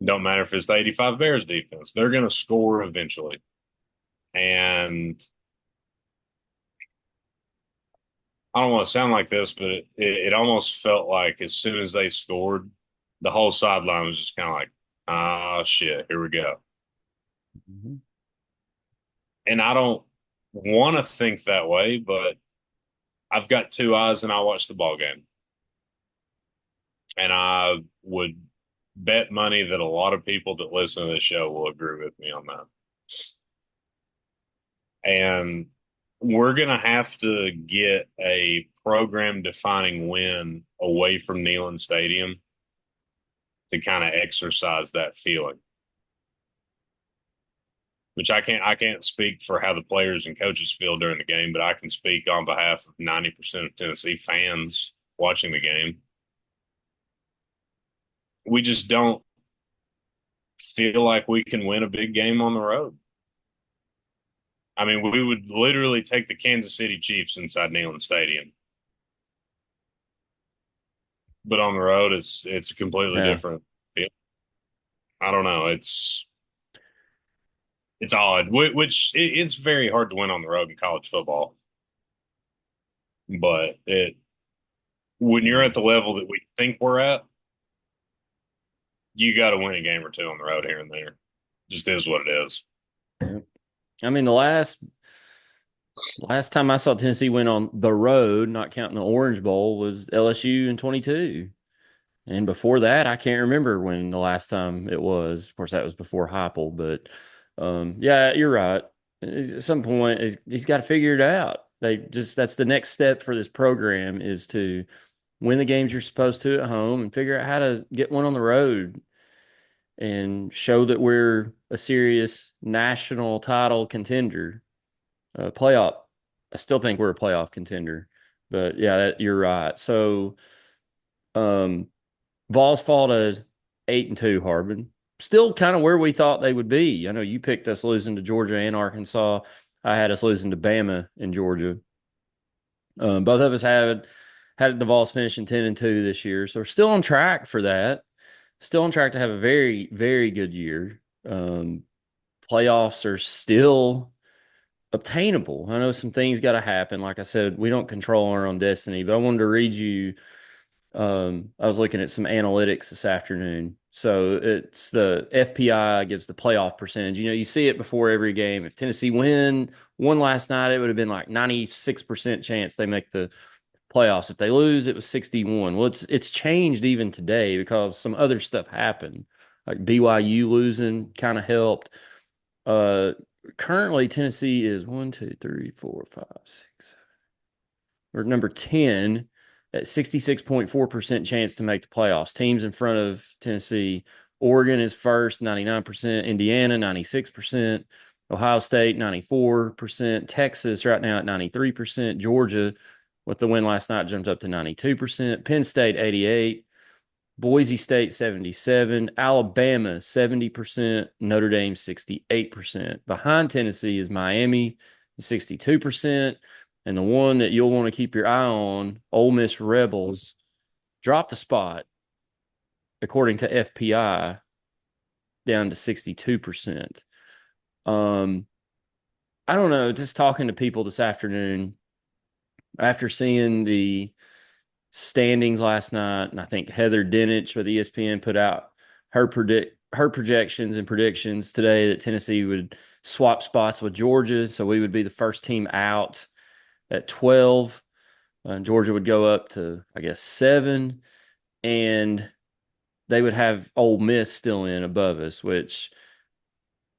Don't matter if it's the 85 Bears defense, they're going to score eventually. And I don't want to sound like this, but it almost felt like as soon as they scored, the whole sideline was just kind of like, oh, shit, here we go. Mhm. And I don't want to think that way, but I've got two eyes and I watch the ball game. And I would bet money that a lot of people that listen to the show will agree with me on that. And we're going to have to get a program defining win away from Neyland Stadium to kind of exercise that feeling. Which I can't speak for how the players and coaches feel during the game, but I can speak on behalf of 90% of Tennessee fans watching the game. We just don't feel like we can win a big game on the road. I mean, we would literally take the Kansas City Chiefs inside Neyland Stadium, but on the road, it's a completely Yeah. different feel. I don't know. It's odd, which it's very hard to win on the road in college football. But when you're Yeah. at the level that we think we're at, you got to win a game or two on the road here and there. Just is what it is. Yeah. I mean, the last time I saw Tennessee win on the road, not counting the Orange Bowl, was LSU in 22. And before that, I can't remember when the last time it was. Of course, that was before Heupel, but yeah, you're right. At some point, he's got to figure it out. That's the next step for this program is to win the games you're supposed to at home and figure out how to get one on the road and show that we're a serious national title contender, playoff. I still think we're a playoff contender, but yeah, you're right. So, um, Vols fall to 8-2, Harbin. Still kind of where we thought they would be. I know you picked us losing to Georgia and Arkansas. I had us losing to Bama and Georgia. Both of us had the Vols finishing 10-2 this year, so we're still on track for that. Still on track to have a very, very good year. Playoffs are still obtainable. I know some things got to happen. Like I said, we don't control our own destiny, but I wanted to read you. I was looking at some analytics this afternoon. So it's the FPI gives the playoff percentage. You see it before every game. If Tennessee won last night, it would have been like 96% chance they make the playoffs. If they lose, it was 61. Well, it's changed even today because some other stuff happened. Like BYU losing kind of helped. Uh, Currently Tennessee is 1, 2, 3, 4, 5, 6. We're number 10 at 66.4% chance to make the playoffs. Teams in front of Tennessee. Oregon is first, 99%. Indiana, 96%. Ohio State, 94%. Texas right now at 93%. Georgia, with the win last night, jumped up to 92%. Penn State, 88. Boise State 77, Alabama 70%, Notre Dame 68%. Behind Tennessee is Miami 62%, and the one that you'll want to keep your eye on, Ole Miss Rebels, dropped a spot according to FPI down to 62%. Um I don't know, just talking to people this afternoon after seeing the standings last night, and I think Heather Dinich with ESPN put out her projections and predictions today that Tennessee would swap spots with Georgia, so we would be the first team out at 12. Georgia would go up to, I guess, 7, and they would have Ole Miss still in above us, which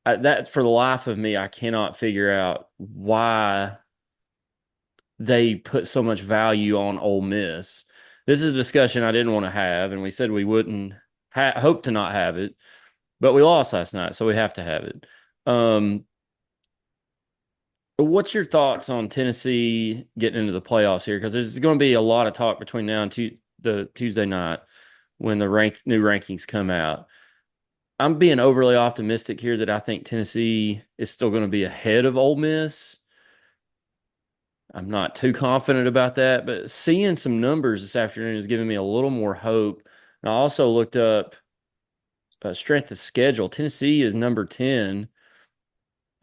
that for the life of me, I cannot figure out why they put so much value on Ole Miss. This is a discussion I didn't want to have, and we said we wouldn't hope to not have it, but we lost last night, so we have to have it. Um, what's your thoughts on Tennessee getting into the playoffs here? Because there's going to be a lot of talk between now and the Tuesday night when the new rankings come out. I'm being overly optimistic here that I think Tennessee is still going to be ahead of Ole Miss. I'm not too confident about that, but seeing some numbers this afternoon is giving me a little more hope. And I also looked up strength of schedule, Tennessee is number 10.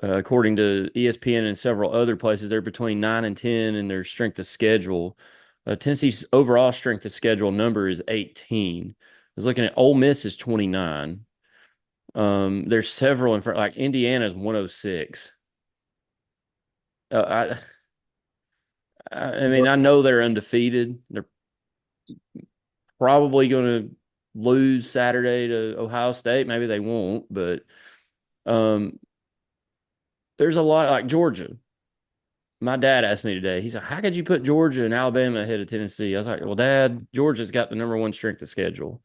According to ESPN and several other places, they're between 9 and 10 in their strength of schedule. Tennessee's overall strength of schedule number is 18. I was looking at Ole Miss is 29. There's several in front, like Indiana's 106. Uh, I mean, I know they're undefeated. They're probably going to lose Saturday to Ohio State. Maybe they won't, but um, there's a lot like Georgia. My dad asked me today, he's like, how could you put Georgia and Alabama ahead of Tennessee? I was like, well, Dad, Georgia's got the number one strength of schedule.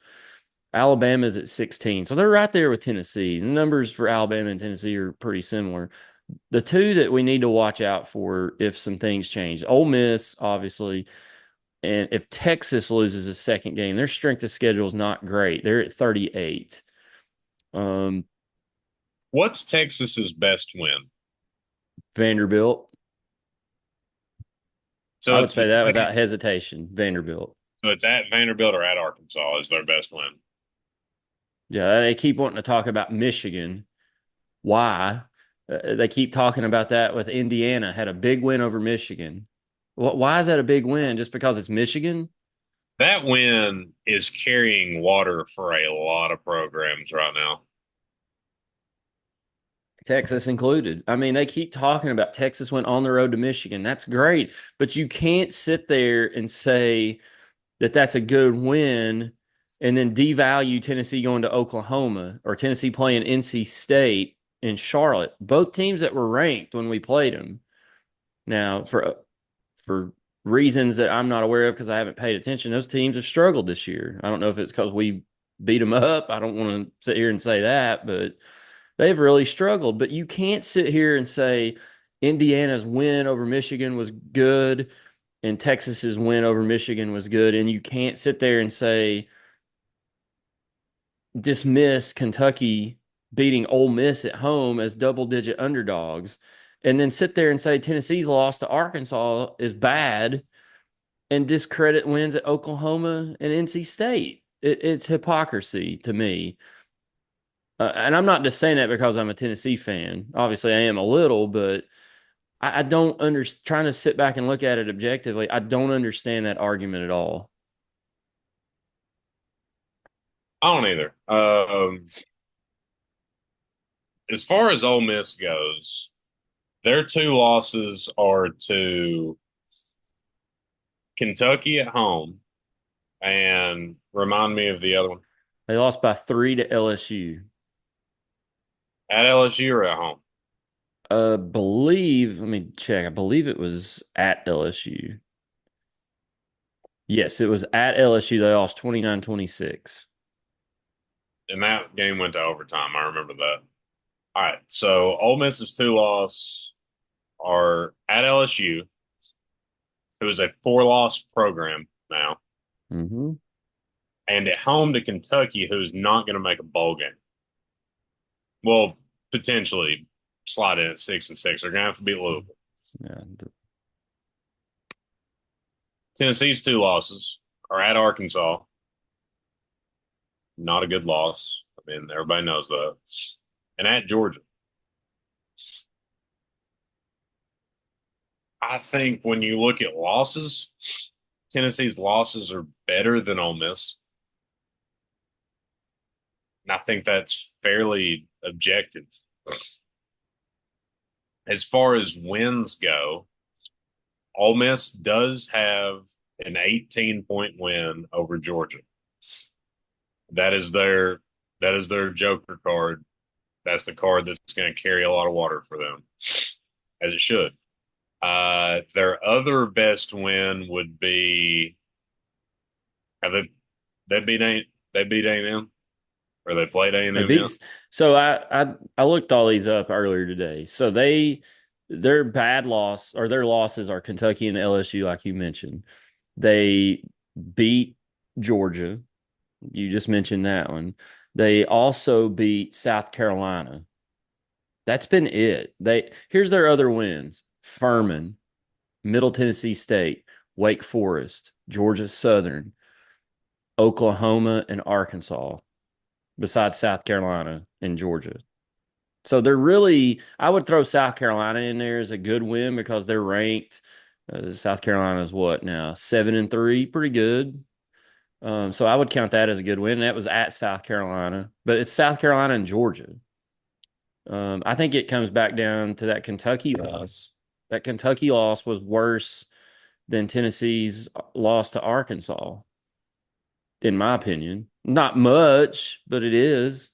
Alabama's at 16. So they're right there with Tennessee. The numbers for Alabama and Tennessee are pretty similar. The two that we need to watch out for if some things change, Ole Miss, obviously, and if Texas loses a second game, their strength of schedule is not great. They're at 38. Um, What's Texas's best win? Vanderbilt, So I would it's say that without hesitation. Vanderbilt. so it's at Vanderbilt or at Arkansas is their best win. Yeah, they keep wanting to talk about Michigan. Why? They keep talking about that with Indiana, had a big win over Michigan. Why is that a big win? Just because it's Michigan? That win is carrying water for a lot of programs right now. Texas included. I mean, they keep talking about Texas went on the road to Michigan. That's great. But you can't sit there and say that that's a good win and then devalue Tennessee going to Oklahoma or Tennessee playing NC State in Charlotte. Both teams that were ranked when we played them. Now, for reasons that I'm not aware of because I haven't paid attention, those teams have struggled this year. I don't know if it's because we beat them up. I don't want to sit here and say that, but they've really struggled. But you can't sit here and say Indiana's win over Michigan was good and Texas's win over Michigan was good. And you can't sit there and say dismiss Kentucky beating Ole Miss at home as double digit underdogs and then sit there and say Tennessee's loss to Arkansas is bad and discredit wins at Oklahoma and NC State. It's hypocrisy to me. And I'm not just saying that because I'm a Tennessee fan. Obviously, I am a little, but I don't understand. Trying to sit back and look at it objectively, I don't understand that argument at all. I don't either. As far as Ole Miss goes, their two losses are to Kentucky at home and remind me of the other one They lost by 3 to LSU. at LSU or at home. Believe, let me check. I believe it was at LSU. Yes, it was at LSU. They lost 29-26. And that game went to overtime. I remember that. All right. So Ole Miss's two losses are at LSU, who is a four-loss program now, Mm-hmm. and at home to Kentucky, who's not going to make a bowl game. Well, potentially slide in at 6-6. They're going to have to beat Louisville. Yeah. Tennessee's two losses are at Arkansas. Not a good loss. I mean, everybody knows that. And at Georgia. I think when you look at losses, Tennessee's losses are better than Ole Miss. And I think that's fairly objective. As far as wins go, Ole Miss does have an 18-point win over Georgia. That is their joker card. That's the card that's going to carry a lot of water for them, as it should. Their other best win would be have they beat A&M or they played They A&M, yeah. beat. So I looked all these up earlier today. So their bad loss or their losses are Kentucky and LSU, like you mentioned. They beat Georgia. You just mentioned that one. They also beat South Carolina. That's been it. Here's their other wins: Furman, Middle Tennessee State, Wake Forest, Georgia Southern, Oklahoma, and Arkansas. besides South Carolina and Georgia. So they're really, I would throw South Carolina in there as a good win because they're ranked. South Carolina's what now? 7-3, pretty good. So I would count that as a good win. That was at South Carolina, but it's South Carolina and Georgia. I think it comes back down to that Kentucky loss. That Kentucky loss was worse than Tennessee's loss to Arkansas, in my opinion. Not much, but it is.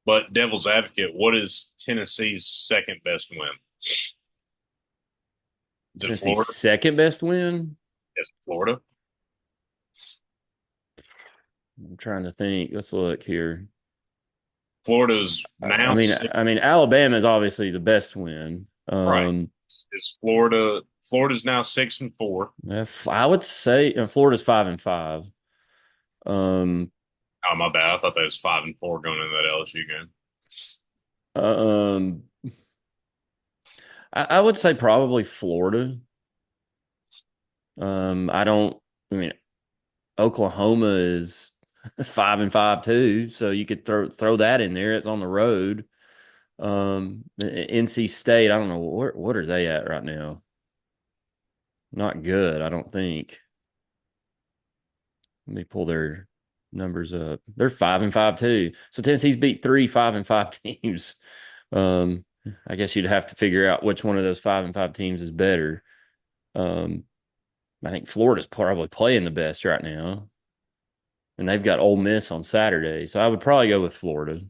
But devil's advocate, what is Tennessee's second best win? Is it Tennessee's Florida? second best win. Is it Florida? I'm trying to think. Let's look here. Florida's I now mean, six, I mean, Alabama is obviously the best win. right. Is Florida? Florida's now 6-4. I would say Florida's 5-5. Um, Oh, my bad. I thought that was 5-4 going into that LSU game. um, I would say probably Florida. I don't. I mean, Oklahoma is 5-5 too, so you could throw that in there. It's on the road. NC State, I don't know what are they at right now. Not good, I don't think. Let me pull their numbers up. They're 5-5 too. So Tennessee's beat 3 5-5 teams. Um, I guess you'd have to figure out which one of those 5-5 teams is better. Um, I think Florida's probably playing the best right now, and they've got Ole Miss on Saturday. So I would probably go with Florida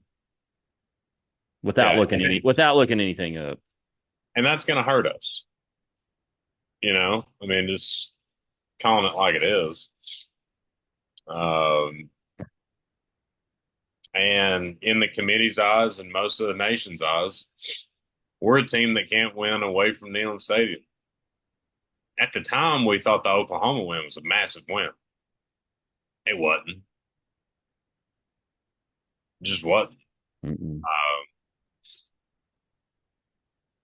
Yeah, without looking anything up. and that's going to hurt us. I mean, just calling it like it is. Um, and in the committee's eyes and most of the nation's eyes, we're a team that can't win away from Neyland Stadium. At the time, we thought the Oklahoma win was a massive win. It wasn't. It just wasn't. Mm-mm.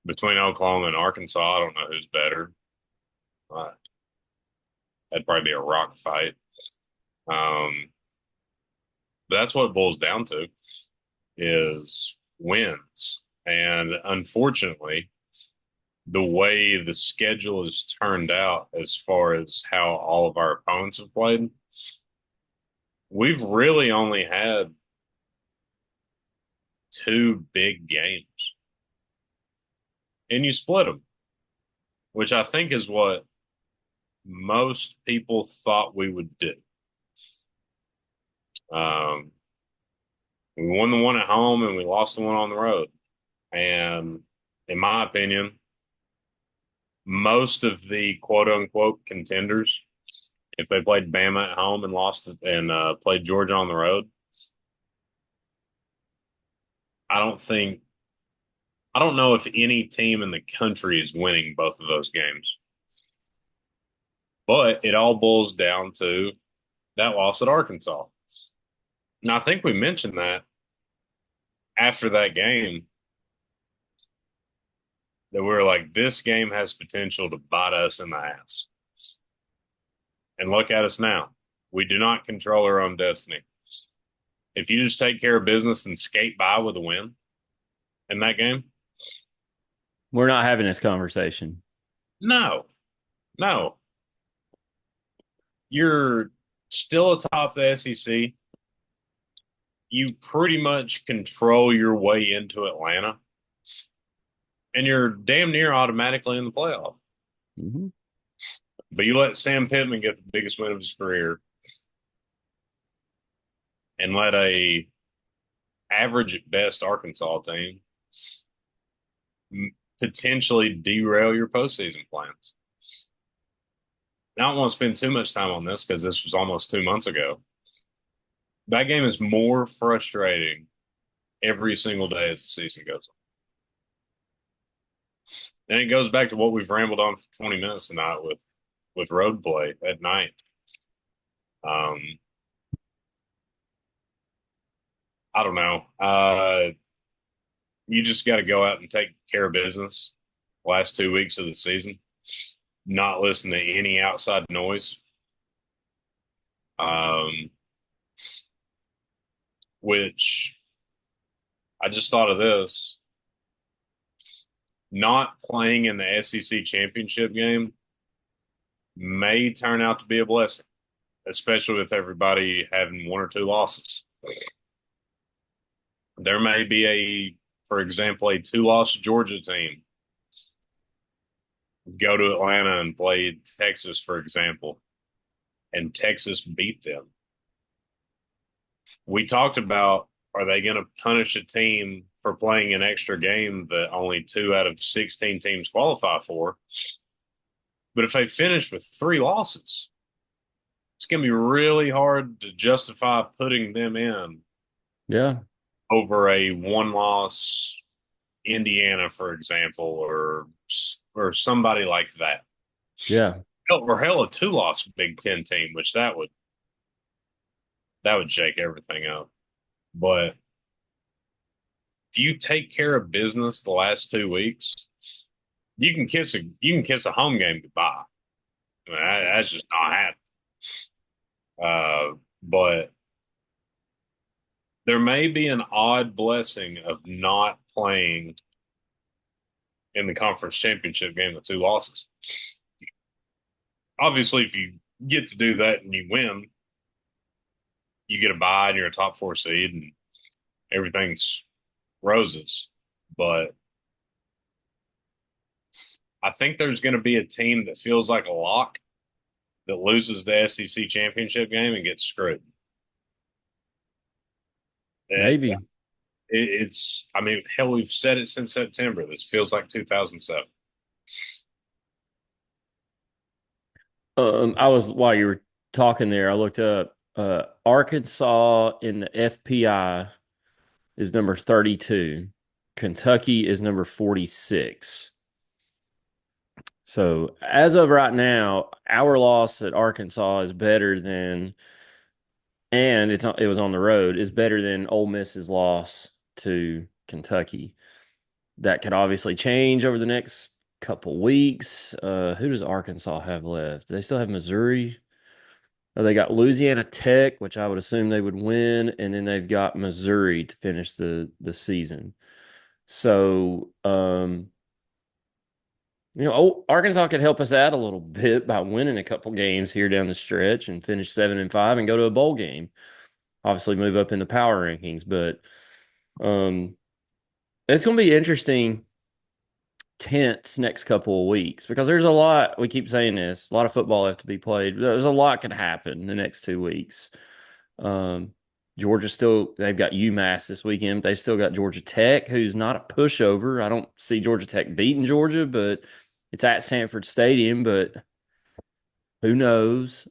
Between Oklahoma and Arkansas, I don't know who's better. Uh, that'd probably be a rock fight. Um, but that's what it boils down to is wins. And unfortunately, the way the schedule is turned out as far as how all of our opponents have played, we've really only had two big games. And you split them, which I think is what most people thought we would do. Um, we won the one at home and we lost the one on the road. And in my opinion, most of the quote unquote contenders, if they played Bama at home and lost it and played Georgia on the road, I don't think, I don't know if any team in the country is winning both of those games. But it all boils down to that loss at Arkansas. Now, I think we mentioned that after that game, that we were like, this game has potential to bite us in the ass. And look at us now. We do not control our own destiny. If you just take care of business and skate by with a win in that game, We're not having this conversation. no, no. You're still atop the SEC. You pretty much control your way into Atlanta, and you're damn near automatically in the playoff. Mm-hmm. But you let Sam Pittman get the biggest win of his career and let a average at best Arkansas team potentially derail your postseason plans. Now, I don't want to spend too much time on this because this was almost 2 months ago. That game is more frustrating every single day as the season goes on. And it goes back to what we've rambled on for 20 minutes tonight with road play at night. Um, I don't know. You just got to go out and take care of business last 2 weeks of the season, not listen to any outside noise. which I just thought of this. Not playing in the SEC championship game may turn out to be a blessing, especially with everybody having one or two losses. There may be for example, a two-loss Georgia team go to Atlanta and play Texas, for example, and Texas beat them. We talked about, are they going to punish a team for playing an extra game that only 2 out of 16 teams qualify for? But if they finish with 3 losses, it's going to be really hard to justify putting them in Yeah. over a one-loss Indiana, for example, or somebody like that. Yeah. Or hell, a two-loss Big Ten team, which that would shake everything up. But if you take care of business the last 2 weeks, you can kiss a home game goodbye. I mean, that's just not happening. But there may be an odd blessing of not playing in the conference championship game with 2 losses. Obviously, if you get to do that and you win, you get a bye and you're a top 4 seed and everything's roses. But I think there's going to be a team that feels like a lock that loses the SEC championship game and gets screwed. It, Maybe. I mean, hell, we've said it since September. This feels like 2007. I was while you were talking there, I looked up Arkansas in the FPI is number 32. Kentucky is number 46. So as of right now, our loss at Arkansas is better than, and it was on the road, is better than Ole Miss's loss to Kentucky. That could obviously change over the next couple weeks. Who does Arkansas have left? Do they still have Missouri? Oh, they got Louisiana Tech, which I would assume they would win, and then they've got Missouri to finish the season. So, Arkansas could help us out a little bit by winning a couple games here down the stretch and finish 7-5 and go to a bowl game. Obviously, move up in the power rankings, but um, it's going to be interesting, tense next couple of weeks because there's a lot. We keep saying this, a lot of football left to be played. There's a lot could happen in the next 2 weeks. Um, Georgia still, they've got UMass this weekend. They've still got Georgia Tech, who's not a pushover. I don't see Georgia Tech beating Georgia, but it's at Sanford Stadium. But who knows?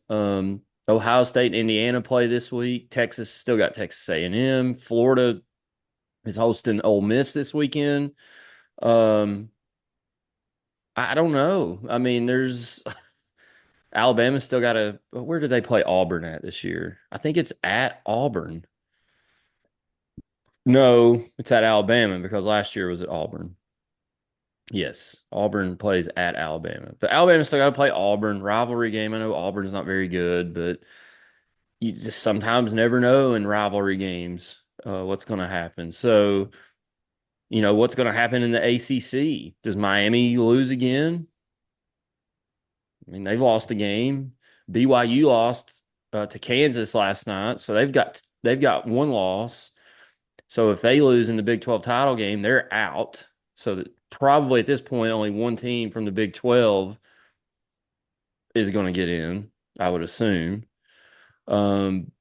Ohio State and Indiana play this week. Texas still got Texas A&M. Florida is hosting Ole Miss this weekend. I don't know. I mean, there's Alabama still got a. Where did they play Auburn at this year? I think it's at Auburn. No, it's at Alabama because last year was at Auburn. Yes, Auburn plays at Alabama, but Alabama still got to play Auburn rivalry game. I know Auburn's not very good, but you just sometimes never know in rivalry games what's going to happen. So, what's going to happen in the ACC? Does Miami lose again? I mean, they've lost a game. BYU lost to Kansas last night, so they've got one loss. So if they lose in the Big 12 title game, they're out. So that probably at this point, only one team from the Big 12 is going to get in, I would assume. Um,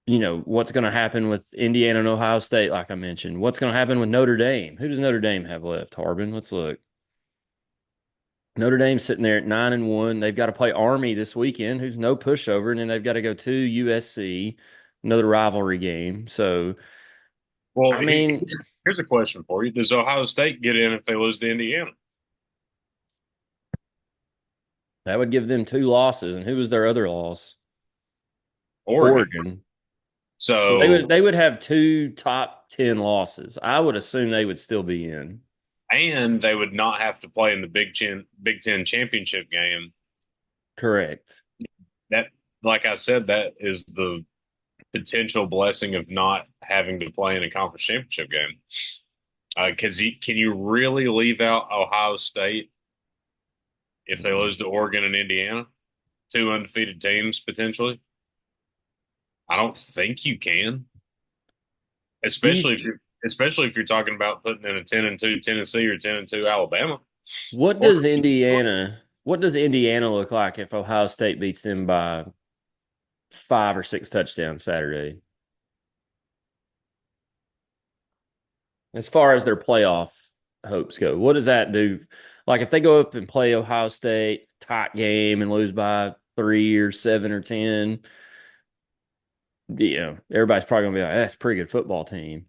what's going to happen with Indiana and Ohio State, like I mentioned? What's going to happen with Notre Dame? Who does Notre Dame have left, Harbin? Let's look. Notre Dame's sitting there at 9-1. They've got to play Army this weekend, who's no pushover, and then they've got to go to USC, another rivalry game. So, Well, I mean, here's a question for you: does Ohio State get in if they lose to Indiana? that would give them two losses. And who was their other loss? Oregon. Oregon. So they So, would they would have two top 10 losses. I would assume they would still be in. and they would not have to play in the Big Ten championship game. Correct. That, like I said, that is the potential blessing of not having to play in a conference championship game. Because can you really leave out Ohio State if they lose to Oregon and Indiana, two undefeated teams potentially? I don't think you can, Do you especially if you're talking about putting in a 10-2 Tennessee or 10-2 Alabama. what Or does Indiana look like if Ohio State beats them by 5 or 6 touchdowns Saturday? As far as their playoff hopes go, what does that do? Like if they go up and play Ohio State, tight game, and lose by 3 or 7 or 10, everybody's probably gonna be like, "That's a pretty good football team."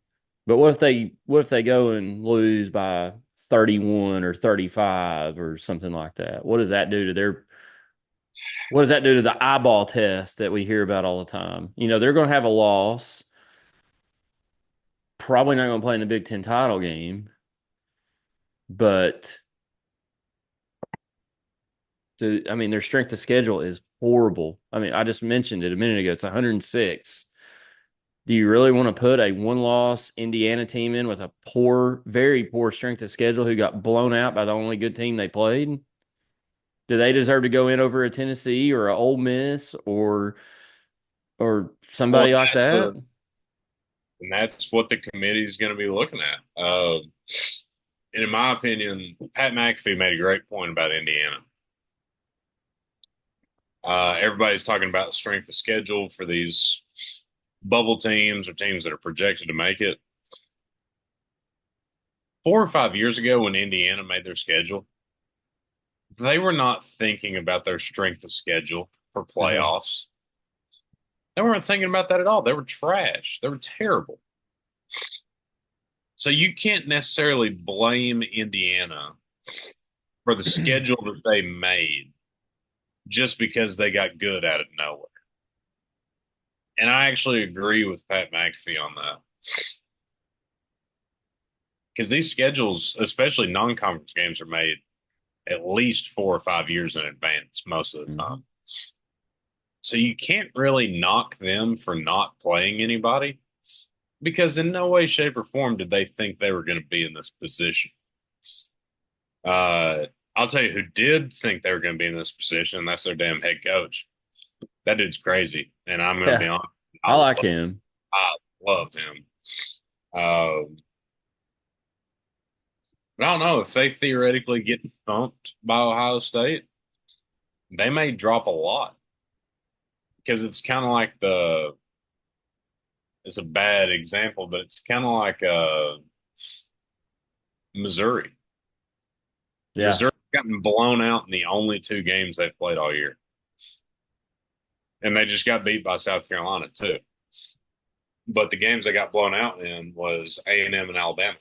But what if they go and lose by 31 or 35 or something like that? What does that do to the eyeball test that we hear about all the time? They're gonna have a loss, probably not gonna play in the Big Ten title game, but their strength of schedule is horrible. I mean, I just mentioned it a minute ago. It's 106. Do you really want to put a one-loss Indiana team in with a poor, very poor strength of schedule who got blown out by the only good team they played? Do they deserve to go in over a Tennessee or a Ole Miss or Well, somebody like that? and that's what the committee is going to be looking at. And in my opinion, Pat McAfee made a great point about Indiana. Everybody's talking about the strength of schedule for these bubble teams or teams that are projected to make it. 4 or 5 years ago, when Indiana made their schedule, they were not thinking about their strength of schedule for No. playoffs. They weren't thinking about that at all. They were trash. They were terrible. So you can't necessarily blame Indiana for the schedule that they made just because they got good out of nowhere. And I actually agree with Pat McAfee on that. Because these schedules, especially non-conference games, are made at least 4 or 5 years in advance most of the Mhm. time. So you can't really knock them for not playing anybody because in no way, shape, or form did they think they were going to be in this position. Uh, I'll tell you who did think they were going to be in this position, and that's their damn head coach. That dude's crazy, and I'm going to be Yeah, honest. I I like love, him. I love him. Um, but I don't know if they theoretically get thumped by Ohio State, they may drop a lot because it's kind of like it's a bad example, but it's kind of like Missouri. Yeah. Missouri's gotten blown out in the only two games they've played all year, and they just got beat by South Carolina too. But the games they got blown out in was A&M and Alabama,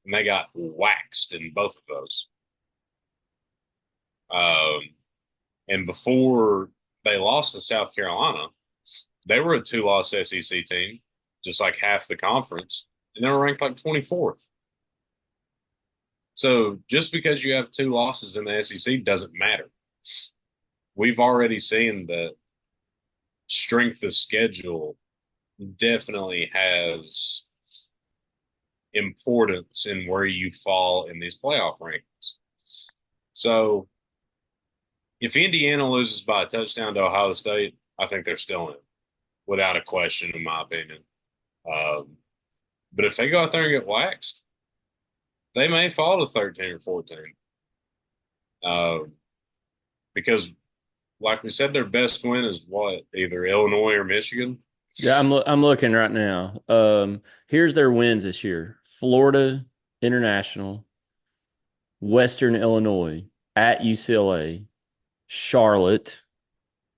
and they got waxed in both of those. Um, and before they lost to South Carolina, they were a two-loss SEC team, just like half the conference, and they were ranked like 24th. So just because you have two losses in the SEC doesn't matter. We've already seen that strength of schedule definitely has importance in where you fall in these playoff rankings. So if Indiana loses by a touchdown to Ohio State, I think they're still in, without a question, in my opinion. Um, but if they go out there and get waxed, they may fall to 13 or 14. Um, because, like we said, their best win is what? Either Illinois or Michigan. Yeah, I'm looking right now. Here's their wins this year: Florida International, Western Illinois, at UCLA, Charlotte,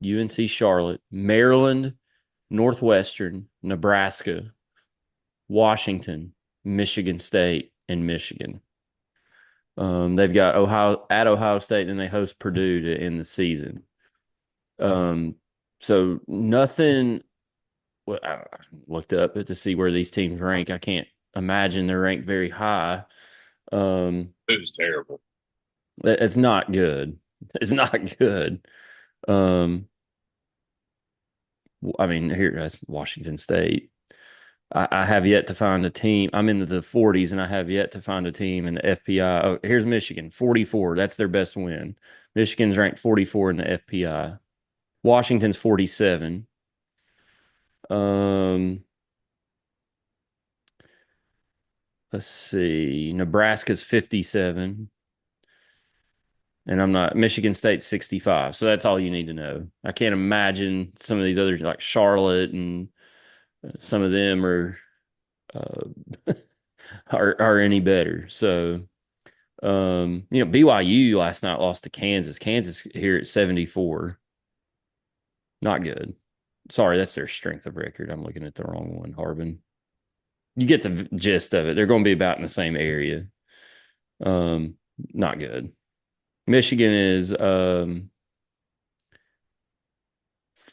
UNC Charlotte, Maryland, Northwestern, Nebraska, Washington, Michigan State, and Michigan. They've got Ohio State, and they host Purdue to end the season. Um, so nothing. Well, I looked up to see where these teams rank. I can't imagine they're ranked very high. Um, It was terrible. it's not good. It's not good. Um, I mean, here that's Washington State. I have yet to find a team. I'm in the 40s, and I have yet to find a team in the FPI. Oh, here's Michigan, 44. That's their best win. Michigan's ranked 44 in the FPI. Washington's 47. Um, let's see. Nebraska's 57. And I'm not Michigan State's 65. So that's all you need to know. I can't imagine some of these others like Charlotte and some of them uh, are any better. So BYU last night lost to Kansas. Kansas here at 74. Not good. Sorry, that's their strength of record. I'm looking at the wrong one, Harbin. You get the gist of it. They're going to be about in the same area. Um, Not good. Michigan is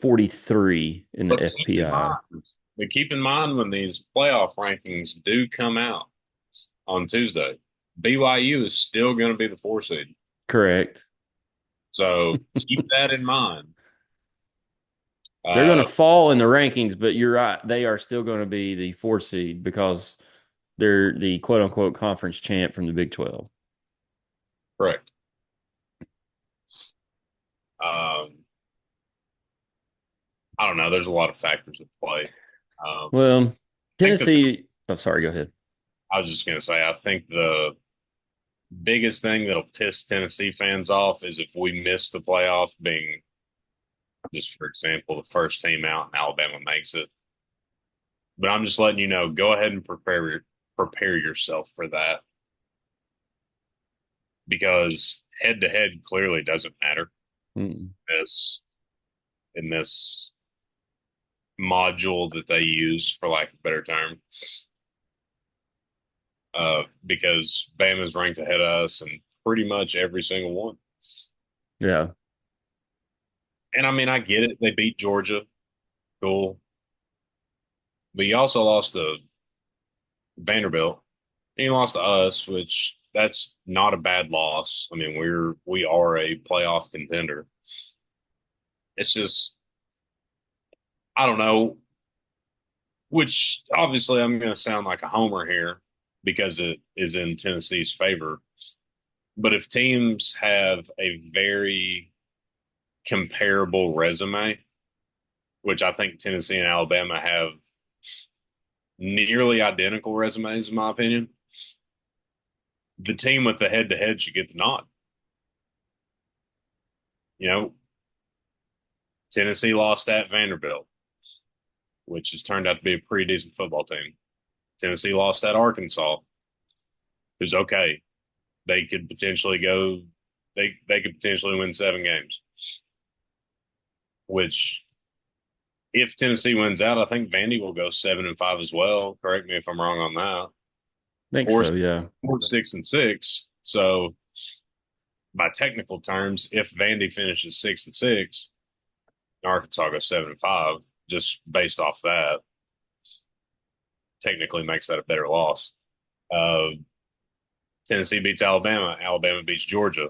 43 in the But keep in FPI. mind, but keep in mind when these playoff rankings do come out on Tuesday, BYU is still going to be the 4 seed. Correct. So keep that in mind. They're going to Uh, fall in the rankings, but you're right. They are still going to be the 4 seed because they're the quote unquote conference champ from the Big 12. Correct. Um, I don't know. There's a lot of factors at play. Well, I think that Tennessee. Oh, sorry. Go ahead. I was just going to say, I think the biggest thing that'll piss Tennessee fans off is if we miss the playoff, being just for example, the first team out and Alabama makes it. But I'm just letting you know, go ahead and prepare yourself for that because head to head clearly doesn't matter Mm. as in this module that they use, for lack of a better term, because Bama's ranked ahead of us in pretty much every single one. Yeah. And I mean, I get it. They beat Georgia. Cool. But you also lost to Vanderbilt. And you lost to us, which that's not a bad loss. I mean, we are a playoff contender. It's just I don't know, which obviously I'm going to sound like a homer here because it is in Tennessee's favor. But if teams have a very comparable resume, which I think Tennessee and Alabama have nearly identical resumes, in my opinion, the team with the head to head should get the nod. You know, Tennessee lost at Vanderbilt, which has turned out to be a pretty decent football team. Tennessee lost at Arkansas, who's okay. They could potentially go, they could potentially win 7 games, which if Tennessee wins out, I think Vandy will go 7-5 as well. Correct me if I'm wrong on that. Think Or, so. Yeah. or 6-6. So by technical terms, if Vandy finishes 6-6, Arkansas goes 7-5, just based off that, technically makes that a better loss. Uh, Tennessee beats Alabama. Alabama beats Georgia.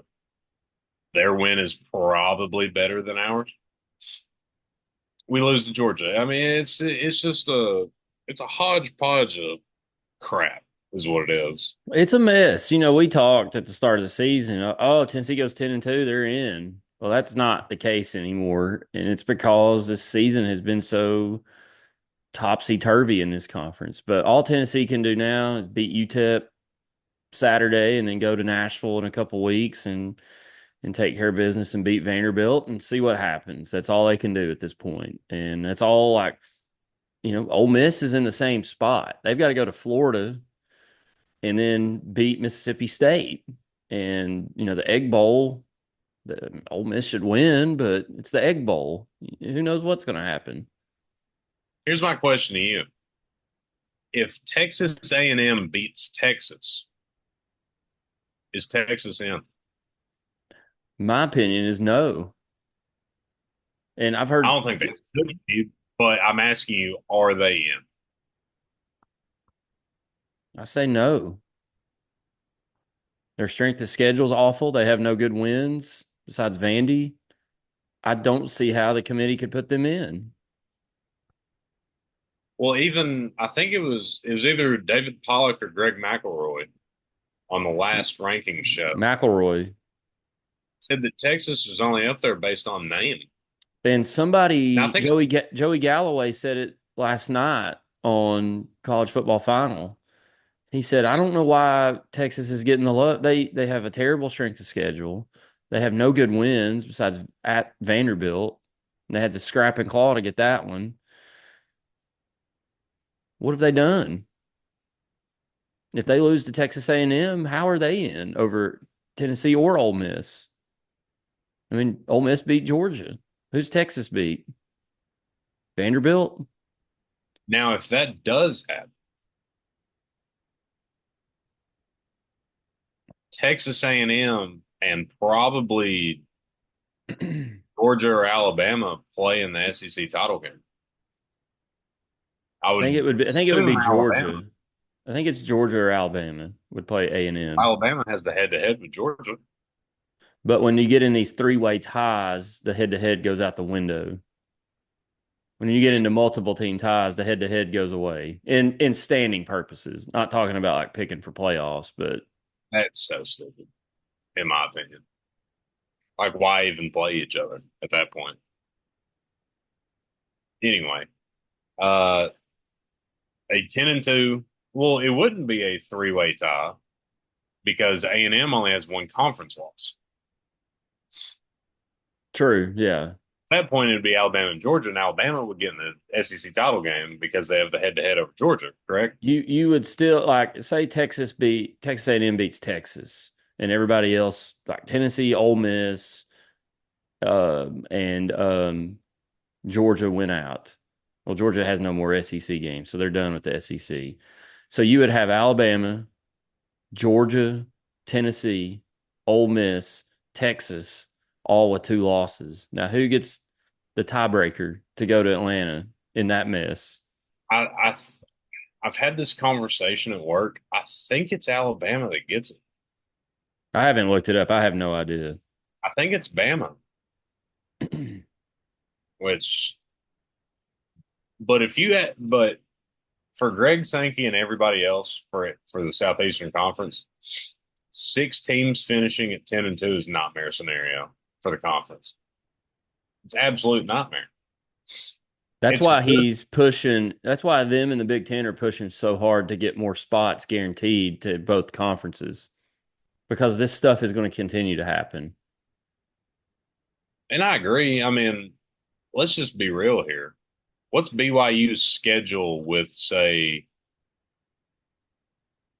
Their win is probably better than ours. We lose to Georgia. I mean, it's just it's a hodgepodge of crap, is what it is. It's a mess. We talked at the start of the season. Oh, Tennessee goes 10-2, they're in. Well, that's not the case anymore. And it's because this season has been so topsy turvy in this conference. But all Tennessee can do now is beat UTEP Saturday and then go to Nashville in a couple weeks and take care of business and beat Vanderbilt and see what happens. That's all they can do at this point. And that's all Ole Miss is in the same spot. They've got to go to Florida and then beat Mississippi State. And, the Egg Bowl, the Ole Miss should win, but it's the Egg Bowl. Who knows what's going to happen? Here's my question to you: if Texas A&M beats Texas, is Texas in? My opinion is no. And I've I heard, don't think they should be, but I'm asking you: are they in? I say no. Their strength of schedule is awful. They have no good wins besides Vandy. I don't see how the committee could put them in. Well, even I think it was either David Pollock or Greg McElroy on the last ranking show McElroy. said that Texas was only up there based on name. And Now I somebody, think Joey Galloway said it last night on College Football Final. He said, "I don't know why Texas is getting the love. They have a terrible strength of schedule. They have no good wins besides at Vanderbilt. And they had to scrap and claw to get that one. What have they done? If they lose to Texas A&M, how are they in over Tennessee or Ole Miss? I mean, Ole Miss beat Georgia. Who's Texas beat? Vanderbilt. now if that does happen, Texas A&M and probably Georgia or Alabama play in the SEC title game. I would I think it would assume be Alabama. Georgia. I think it's Georgia or Alabama would play A&M. Alabama has the head-to-head with Georgia. But when you get in these three-way ties, the head-to-head goes out the window. When you get into multiple team ties, the head-to-head goes away in standing purposes. Not talking about like picking for playoffs, but That's so stupid, in my opinion. Like, why even play each other at that point? Anyway, uh, a 10-2. Well, it wouldn't be a three-way tie because A&M only has one conference loss. true, yeah. At that point, it'd be Alabama and Georgia, and Alabama would get in the SEC title game because they have the head-to-head over Georgia. Correct? You would still like say Texas A&M beats Texas, and everybody else like Tennessee, Ole Miss, and Georgia went out. Well, Georgia has no more SEC games, so they're done with the SEC. So you would have Alabama, Georgia, Tennessee, Ole Miss, Texas, all with two losses. Now, who gets the tiebreaker to go to Atlanta in that mess? I, I I've had this conversation at work. I think it's Alabama that gets it. I haven't looked it up. I have no idea. I think it's Bama, which, but for Greg Sankey and everybody else for the Southeastern Conference, six teams finishing at 10-2 is nightmare scenario for the conference. It's absolute nightmare. That's It's why good. he's pushing. That's why them and the Big Ten are pushing so hard to get more spots guaranteed to both conferences because this stuff is going to continue to happen. And I agree. I mean, let's just be real here. What's BYU's schedule with, say,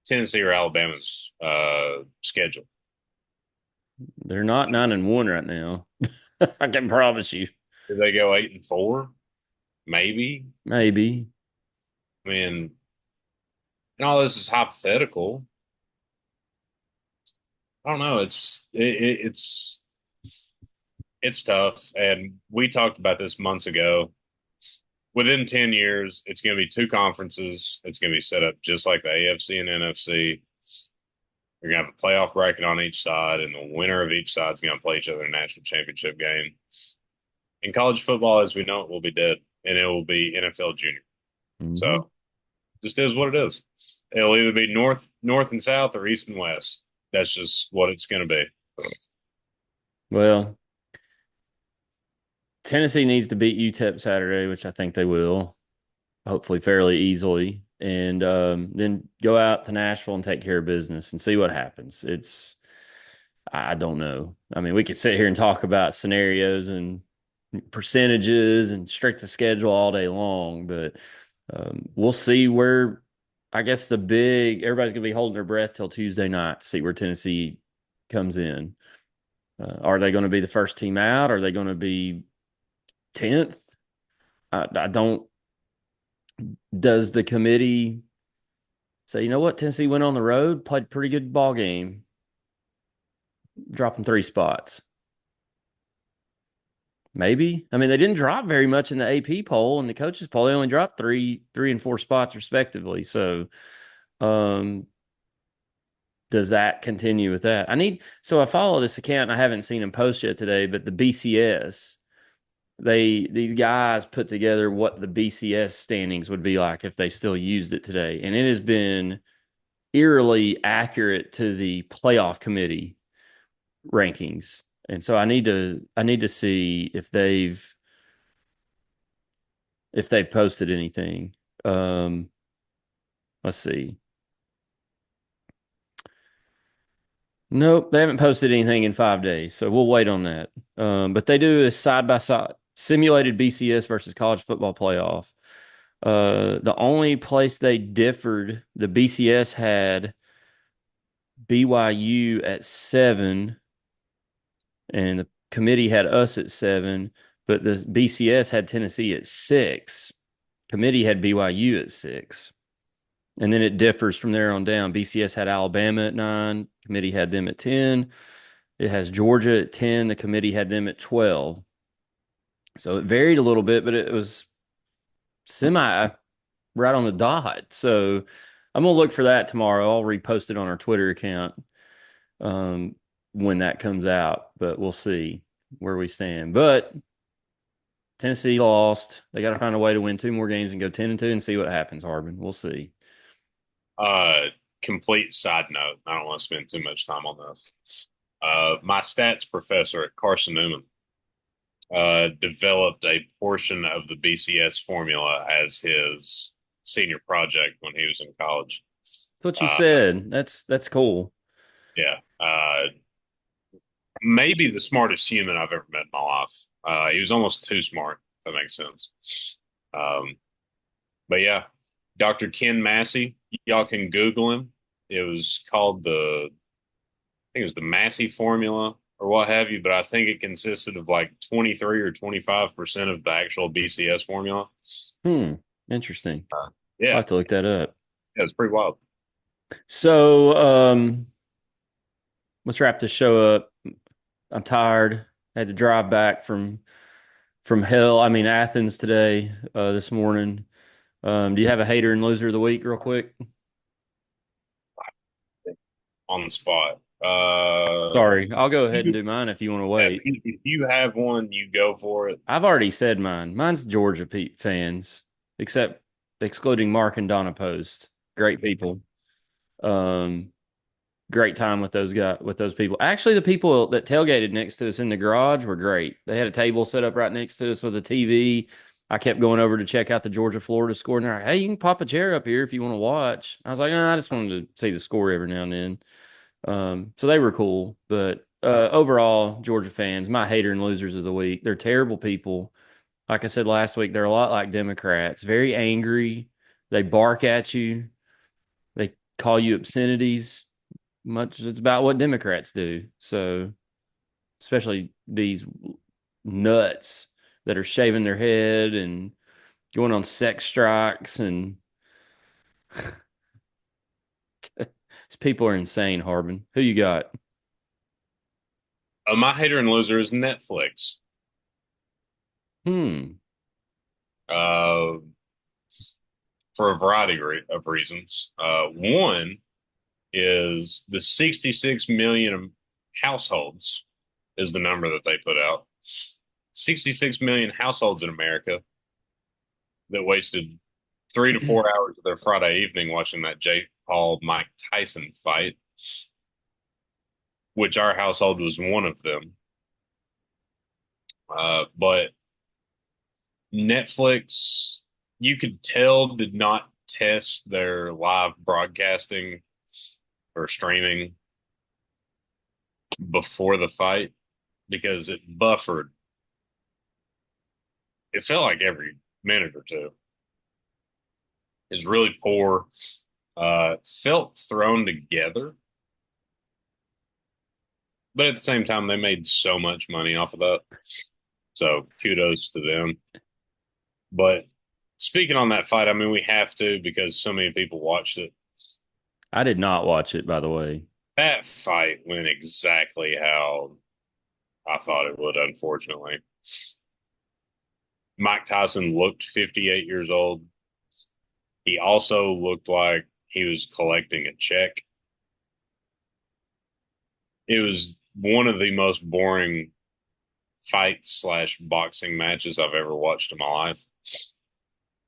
Tennessee or Alabama's schedule? They're not 9-1 right now. I can promise you. Do they go 8-4? Maybe. Maybe. I mean, and all this is hypothetical. I don't know. It's tough, and we talked about this months ago. Within 10 years, it's going to be two conferences. It's going to be set up just like the AFC and NFC. You're going to have a playoff bracket on each side, and the winner of each side is going to play each other in a national championship game. In college football, as we know it, will be dead, and it will be NFL junior. Mhm. So just is what it is. It'll either be north and south or east and west. That's just what it's going to be. Well, Tennessee needs to beat UTEP Saturday, which I think they will, hopefully fairly easily, and then go out to Nashville and take care of business and see what happens. I don't know. I mean, we could sit here and talk about scenarios and percentages and strict the schedule all day long, but we'll see where. I guess everybody's gonna be holding their breath till Tuesday night to see where Tennessee comes in. Are they going to be the first team out? Are they going to be 10th? I don't. Does the committee say, you know what, Tennessee went on the road, played a pretty good ball game, dropping three spots? Maybe. I mean, they didn't drop very much in the AP poll and the coaches poll. They only dropped three and four spots respectively. So, um, does that continue with that? So I follow this account. I haven't seen him post yet today, but the BCS, these guys put together what the BCS standings would be like if they still used it today, and it has been eerily accurate to the playoff committee rankings. And so I need to see if they've posted anything. Um, let's see. Nope, they haven't posted anything in 5 days, so we'll wait on that. But they do a side by side simulated BCS versus college football playoff. The only place they differed, the BCS had BYU at 7, and the committee had us at 7, but the BCS had Tennessee at 6. Committee had BYU at 6. And then it differs from there on down. BCS had Alabama at 9. Committee had them at 10. It has Georgia at 10. The committee had them at 12. So it varied a little bit, but it was semi right on the dot. So I'm going to look for that tomorrow. I'll repost it on our Twitter account um, when that comes out, but we'll see where we stand. But Tennessee lost. They got to find a way to win 2 more games and go 10-2 and see what happens, Harbin. We'll see. Uh, Complete side note. I don't want to spend too much time on this. My stats professor at Carson Newman developed a portion of the BCS formula as his senior project when he was in college. That's what you Uh, said. That's cool. yeah, maybe the smartest human I've ever met in my life. He was almost too smart, if that makes sense. Um, but yeah, Dr. Ken Massey, y'all can Google him. It was called I think it was the Massey formula or what have you, but I think it consisted of like 23 or 25% of the actual BCS formula. Hmm. Interesting. I'll Yeah, have to look that up. yeah, it's pretty wild. So, let's wrap this show up. I'm tired. I had to drive back from hell. I mean Athens today, this morning. Do you have a hater and loser of the week, real quick? On the spot. Sorry, I'll go ahead and do mine if you want to wait. If you have one, you go for it. I've already said mine. Mine's Georgia fans, except excluding Mark and Donna Post. Great people. Um, Great time with those guys, with those people. Actually, the people that tailgated next to us in the garage were great. They had a table set up right next to us with a TV. I kept going over to check out the Georgia Florida score, and they're like, "Hey, you can pop a chair up here if you want to watch." I was like, "No, I just wanted to see the score every now and then." So they were cool, but overall, Georgia fans, my hater and losers of the week, they're terrible people. Like I said last week, they're a lot like Democrats, very angry. They bark at you. They call you obscenities much as it's about what Democrats do. So, especially these nuts that are shaving their head and going on sex strikes, and these people are insane, Harbin. Who you got? My hater and loser is Netflix. Hmm. Uh, for a variety of reasons. One is the 66 million households is the number that they put out. 66 million households in America that wasted 3 to 4 hours of their Friday evening watching that Jake Paul Mike Tyson fight, which our household was one of them. But Netflix, you could tell, did not test their live broadcasting or streaming before the fight because it buffered. It felt like every minute or two. It's really poor. Felt thrown together, but at the same time, they made so much money off of that. So kudos to them. But speaking on that fight, I mean, we have to because so many people watched it. I did not watch it, by the way. That fight went exactly how I thought it would, unfortunately. Mike Tyson looked 58 years old. He also looked like he was collecting a check. It was one of the most boring fights slash boxing matches I've ever watched in my life.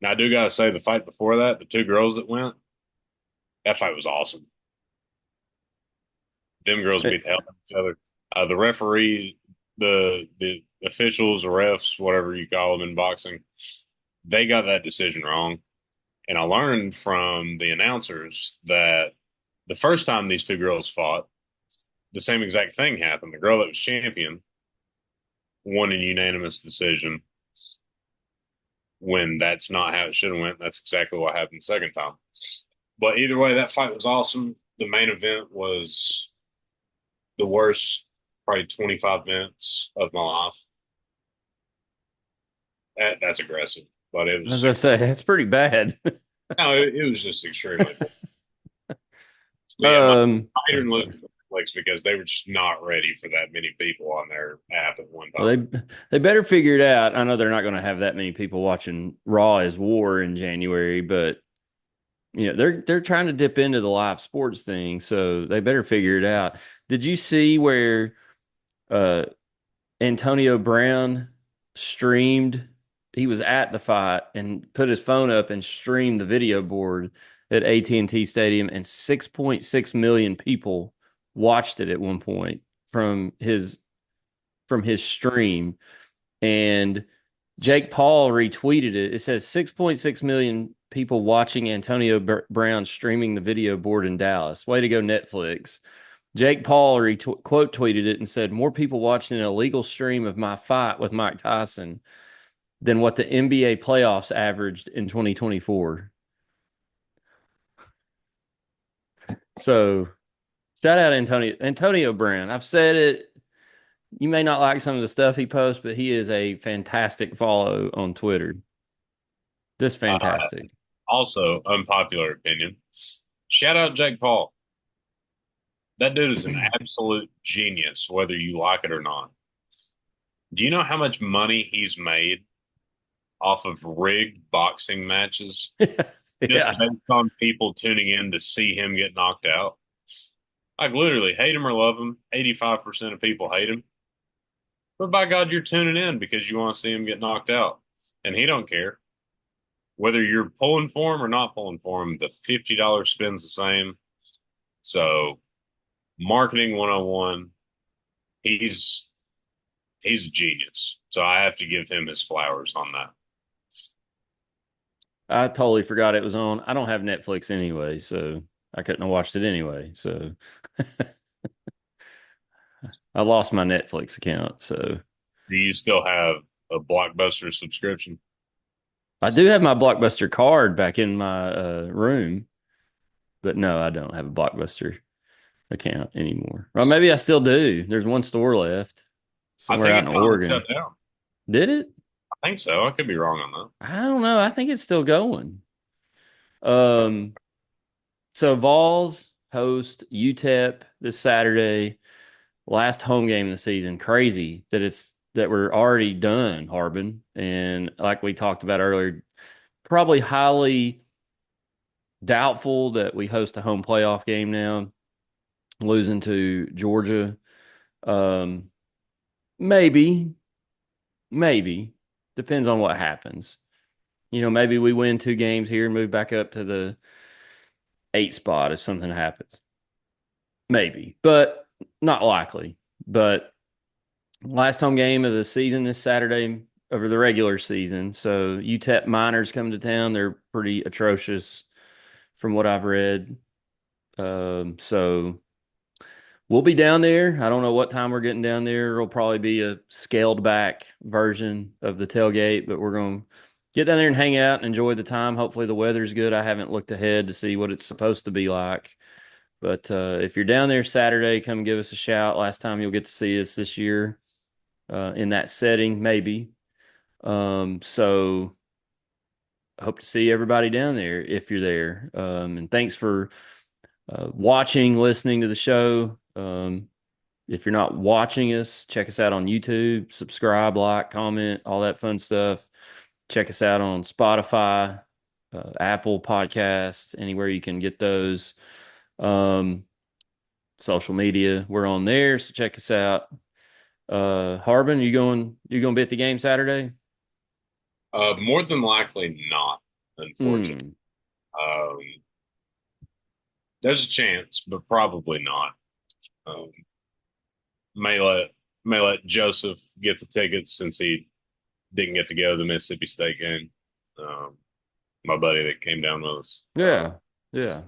Now, I do gotta say, the fight before that, the two girls that went, that fight was awesome. Them girls beat the hell out of each other. The referees, the officials, refs, whatever you call them in boxing, they got that decision wrong. And I learned from the announcers that the first time these two girls fought, the same exact thing happened. The girl that was champion won in unanimous decision when that's not how it should have went. That's exactly what happened the second time. But either way, that fight was awesome. The main event was the worst, probably 25 minutes of my life. That's aggressive, but it I was was gonna say that's pretty bad. no, it was just extremely. But yeah, my um, didn't look so, Netflix because they were just not ready for that many people on their app at one well, time. they better figure it out. I know they're not going to have that many people watching Raw as War in January, but they're trying to dip into the live sports thing, so they better figure it out. Did you see where uh Antonio Brown streamed? He was at the fight and put his phone up and streamed the video board at AT&T Stadium, and 6.6 million people watched it at one point from his stream. And Jake Paul retweeted it. It says 6.6 million people watching Antonio Brown streaming the video board in Dallas. Way to go, Netflix. Jake Paul quote tweeted it and said, "More people watching an illegal stream of my fight with Mike Tyson than what the NBA playoffs averaged in 2024." So shout out Antonio Brown. I've said it. You may not like some of the stuff he posts, but he is a fantastic follow on Twitter. Just Uh, fantastic. Also, unpopular opinion. Shout out Jake Paul. That dude is an absolute genius, whether you like it or not. Do you know how much money he's made off of rigged boxing matches just Yeah. based on people tuning in to see him get knocked out? Like literally, hate him or love him, 85% of people hate him. But by God, you're tuning in because you want to see him get knocked out. And he don't care. Whether you're pulling for him or not pulling for him, the $50 spends the same. So marketing 101, he's he's genius. So I have to give him his flowers on that. I totally forgot it was on. I don't have Netflix anyway, so I couldn't have watched it anyway. So I lost my Netflix account. So Do you still have a Blockbuster subscription? I do have my Blockbuster card back in my room, but no, I don't have a Blockbuster account anymore. Well, maybe I still do. There's one store left I somewhere think out it in finally shut Oregon. down. Did it? I think so. I could be wrong on I don't know. I think it's still going. that. So Vols host UTEP this Saturday, last home game of the season. Crazy that we're already done, Harbin. And like we talked about earlier, probably highly doubtful that we host a home playoff game now, losing to Georgia. Um, maybe, maybe. Depends on what happens. Maybe we win two games here and move back up to the 8 spot if something happens. Maybe, but not likely. But last home game of the season this Saturday over the regular season. So UTEP Miners come to town. They're pretty atrocious from what I've read. So we'll be down there. I don't know what time we're getting down there. It'll probably be a scaled back version of the tailgate, but we're going to get down there and hang out and enjoy the time. Hopefully the weather's good. I haven't looked ahead to see what it's supposed to be like. But if you're down there Saturday, come give us a shout. Last time you'll get to see us this year in that setting, maybe. So I hope to see everybody down there if you're there. And thanks for watching, listening to the show. If you're not watching us, check us out on YouTube, subscribe, like, comment, all that fun stuff. Check us out on Spotify, Apple Podcasts, anywhere you can get those. Um, Social media, we're on there, so check us out. Harbin, you going to be at the game Saturday? More than likely not, unfortunately. Hmm. Um, there's a chance, but probably not. Um, may let may let Joseph get the tickets since he didn't get to go to the Mississippi State game. Um, my buddy that came down with us. Yeah. Yeah.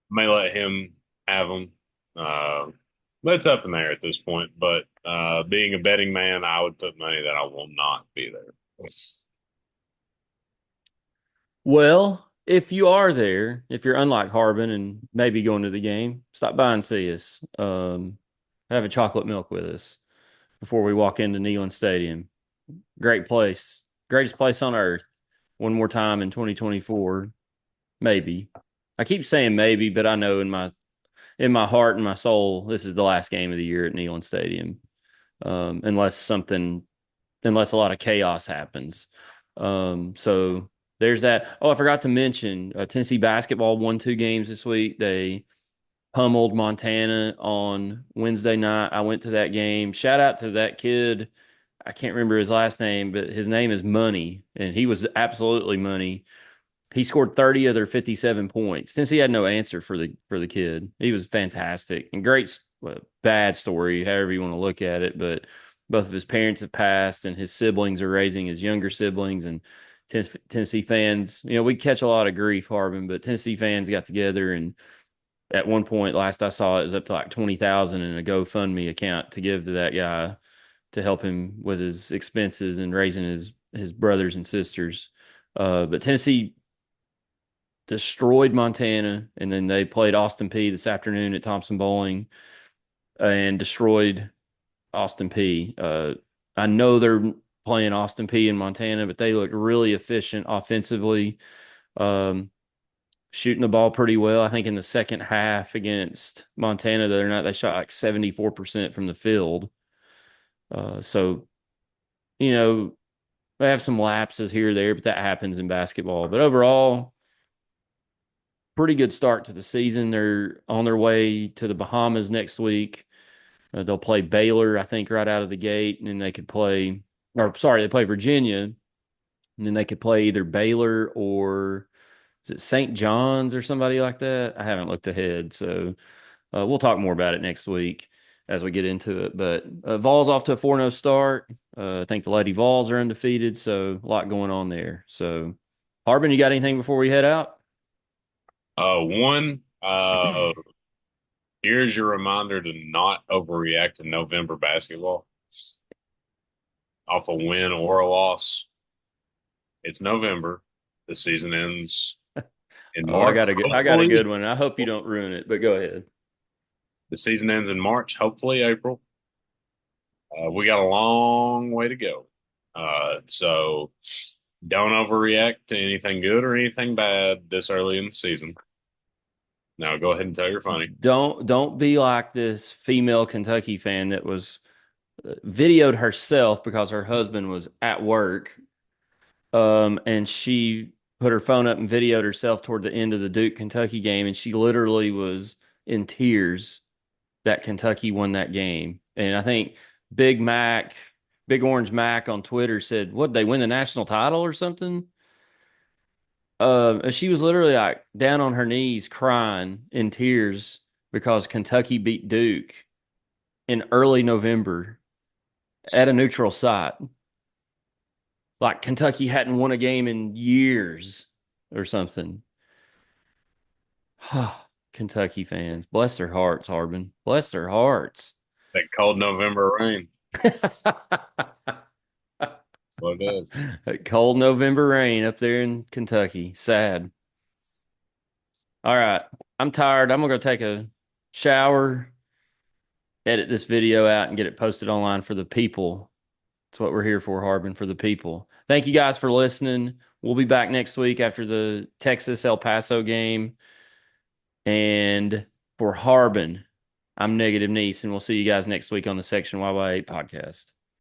May let him have them. Uh, but it's up in the air at this point. But being a betting man, I would put money that I will not be there. Well, if you are there, if you're unlike Harbin and maybe going to the game, stop by and see us. Have a chocolate milk with us before we walk into Neyland Stadium. Great place, greatest place on earth. One more time in 2024, maybe. I keep saying maybe, but I know in my heart and my soul, this is the last game of the year at Neyland Stadium, unless unless a lot of chaos happens. So there's that. Oh, I forgot to mention Tennessee basketball won 2 games this week. They pummeled Montana on Wednesday night. I went to that game. Shout out to that kid. I can't remember his last name, but his name is Money, and he was absolutely money. He scored 30 of their 57 points. Since he had no answer for the kid, he was fantastic and great. Well, bad story, however you want to look at it, but both of his parents have passed, and his siblings are raising his younger siblings. And Tennessee fans, we catch a lot of grief, Harbin, but Tennessee fans got together, and at one point, last I saw, it was up to like 20,000 in a GoFundMe account to give to that guy to help him with his expenses and raising his brothers and sisters. But Tennessee destroyed Montana, and then they played Austin Peay this afternoon at Thompson Bowling and destroyed Austin Peay. I know they're playing Austin Peay in Montana, but they looked really efficient offensively, um, shooting the ball pretty well. I think in the second half against Montana the other night, they shot like 74% from the field. So, you know, they have some lapses here or there, but that happens in basketball. But overall, pretty good start to the season. They're on their way to the Bahamas next week. They'll play Baylor, I think, right out of the gate, and then they could play, or sorry, they play Virginia, and then they could play either Baylor or is it St. John's or somebody like that. I haven't looked ahead, so we'll talk more about it next week as we get into it. But Vols off to a 4-0 start. I think the Lady Vols are undefeated, so a lot going on there. So, Harbin, you got anything before we head out? One, here's your reminder to not overreact to November basketball off a win or a loss. It's November. The season ends in Oh, I March. got a good Hopefully, one. I hope you don't ruin it, but go ahead. the season ends in March. Hopefully, April. We got a long way to go. So don't overreact to anything good or anything bad this early in the season. Now go ahead and tell you're funny. Don't be like this female Kentucky fan that was videoed herself because her husband was at work, and she put her phone up and videoed herself toward the end of the Duke Kentucky game, and she literally was in tears that Kentucky won that game. And I think Big Mac, Big Orange Mac on Twitter said, "What, they win the national title or something?" She was literally like down on her knees crying in tears because Kentucky beat Duke in early November at a neutral site. Like Kentucky hadn't won a game in years or something. Kentucky fans, bless their hearts, Harbin. Bless their hearts. That cold November rain. That's what it is. Cold November rain up there in Kentucky. Sad. All right. I'm tired. I'm going to go take a shower, edit this video out, and get it posted online for the people. That's what we're here for, Harbin, for the people. Thank you guys for listening. We'll be back next week after the Texas El Paso game. And for Harbin, I'm Negative Nease, and we'll see you guys next week on the Section YY8 podcast.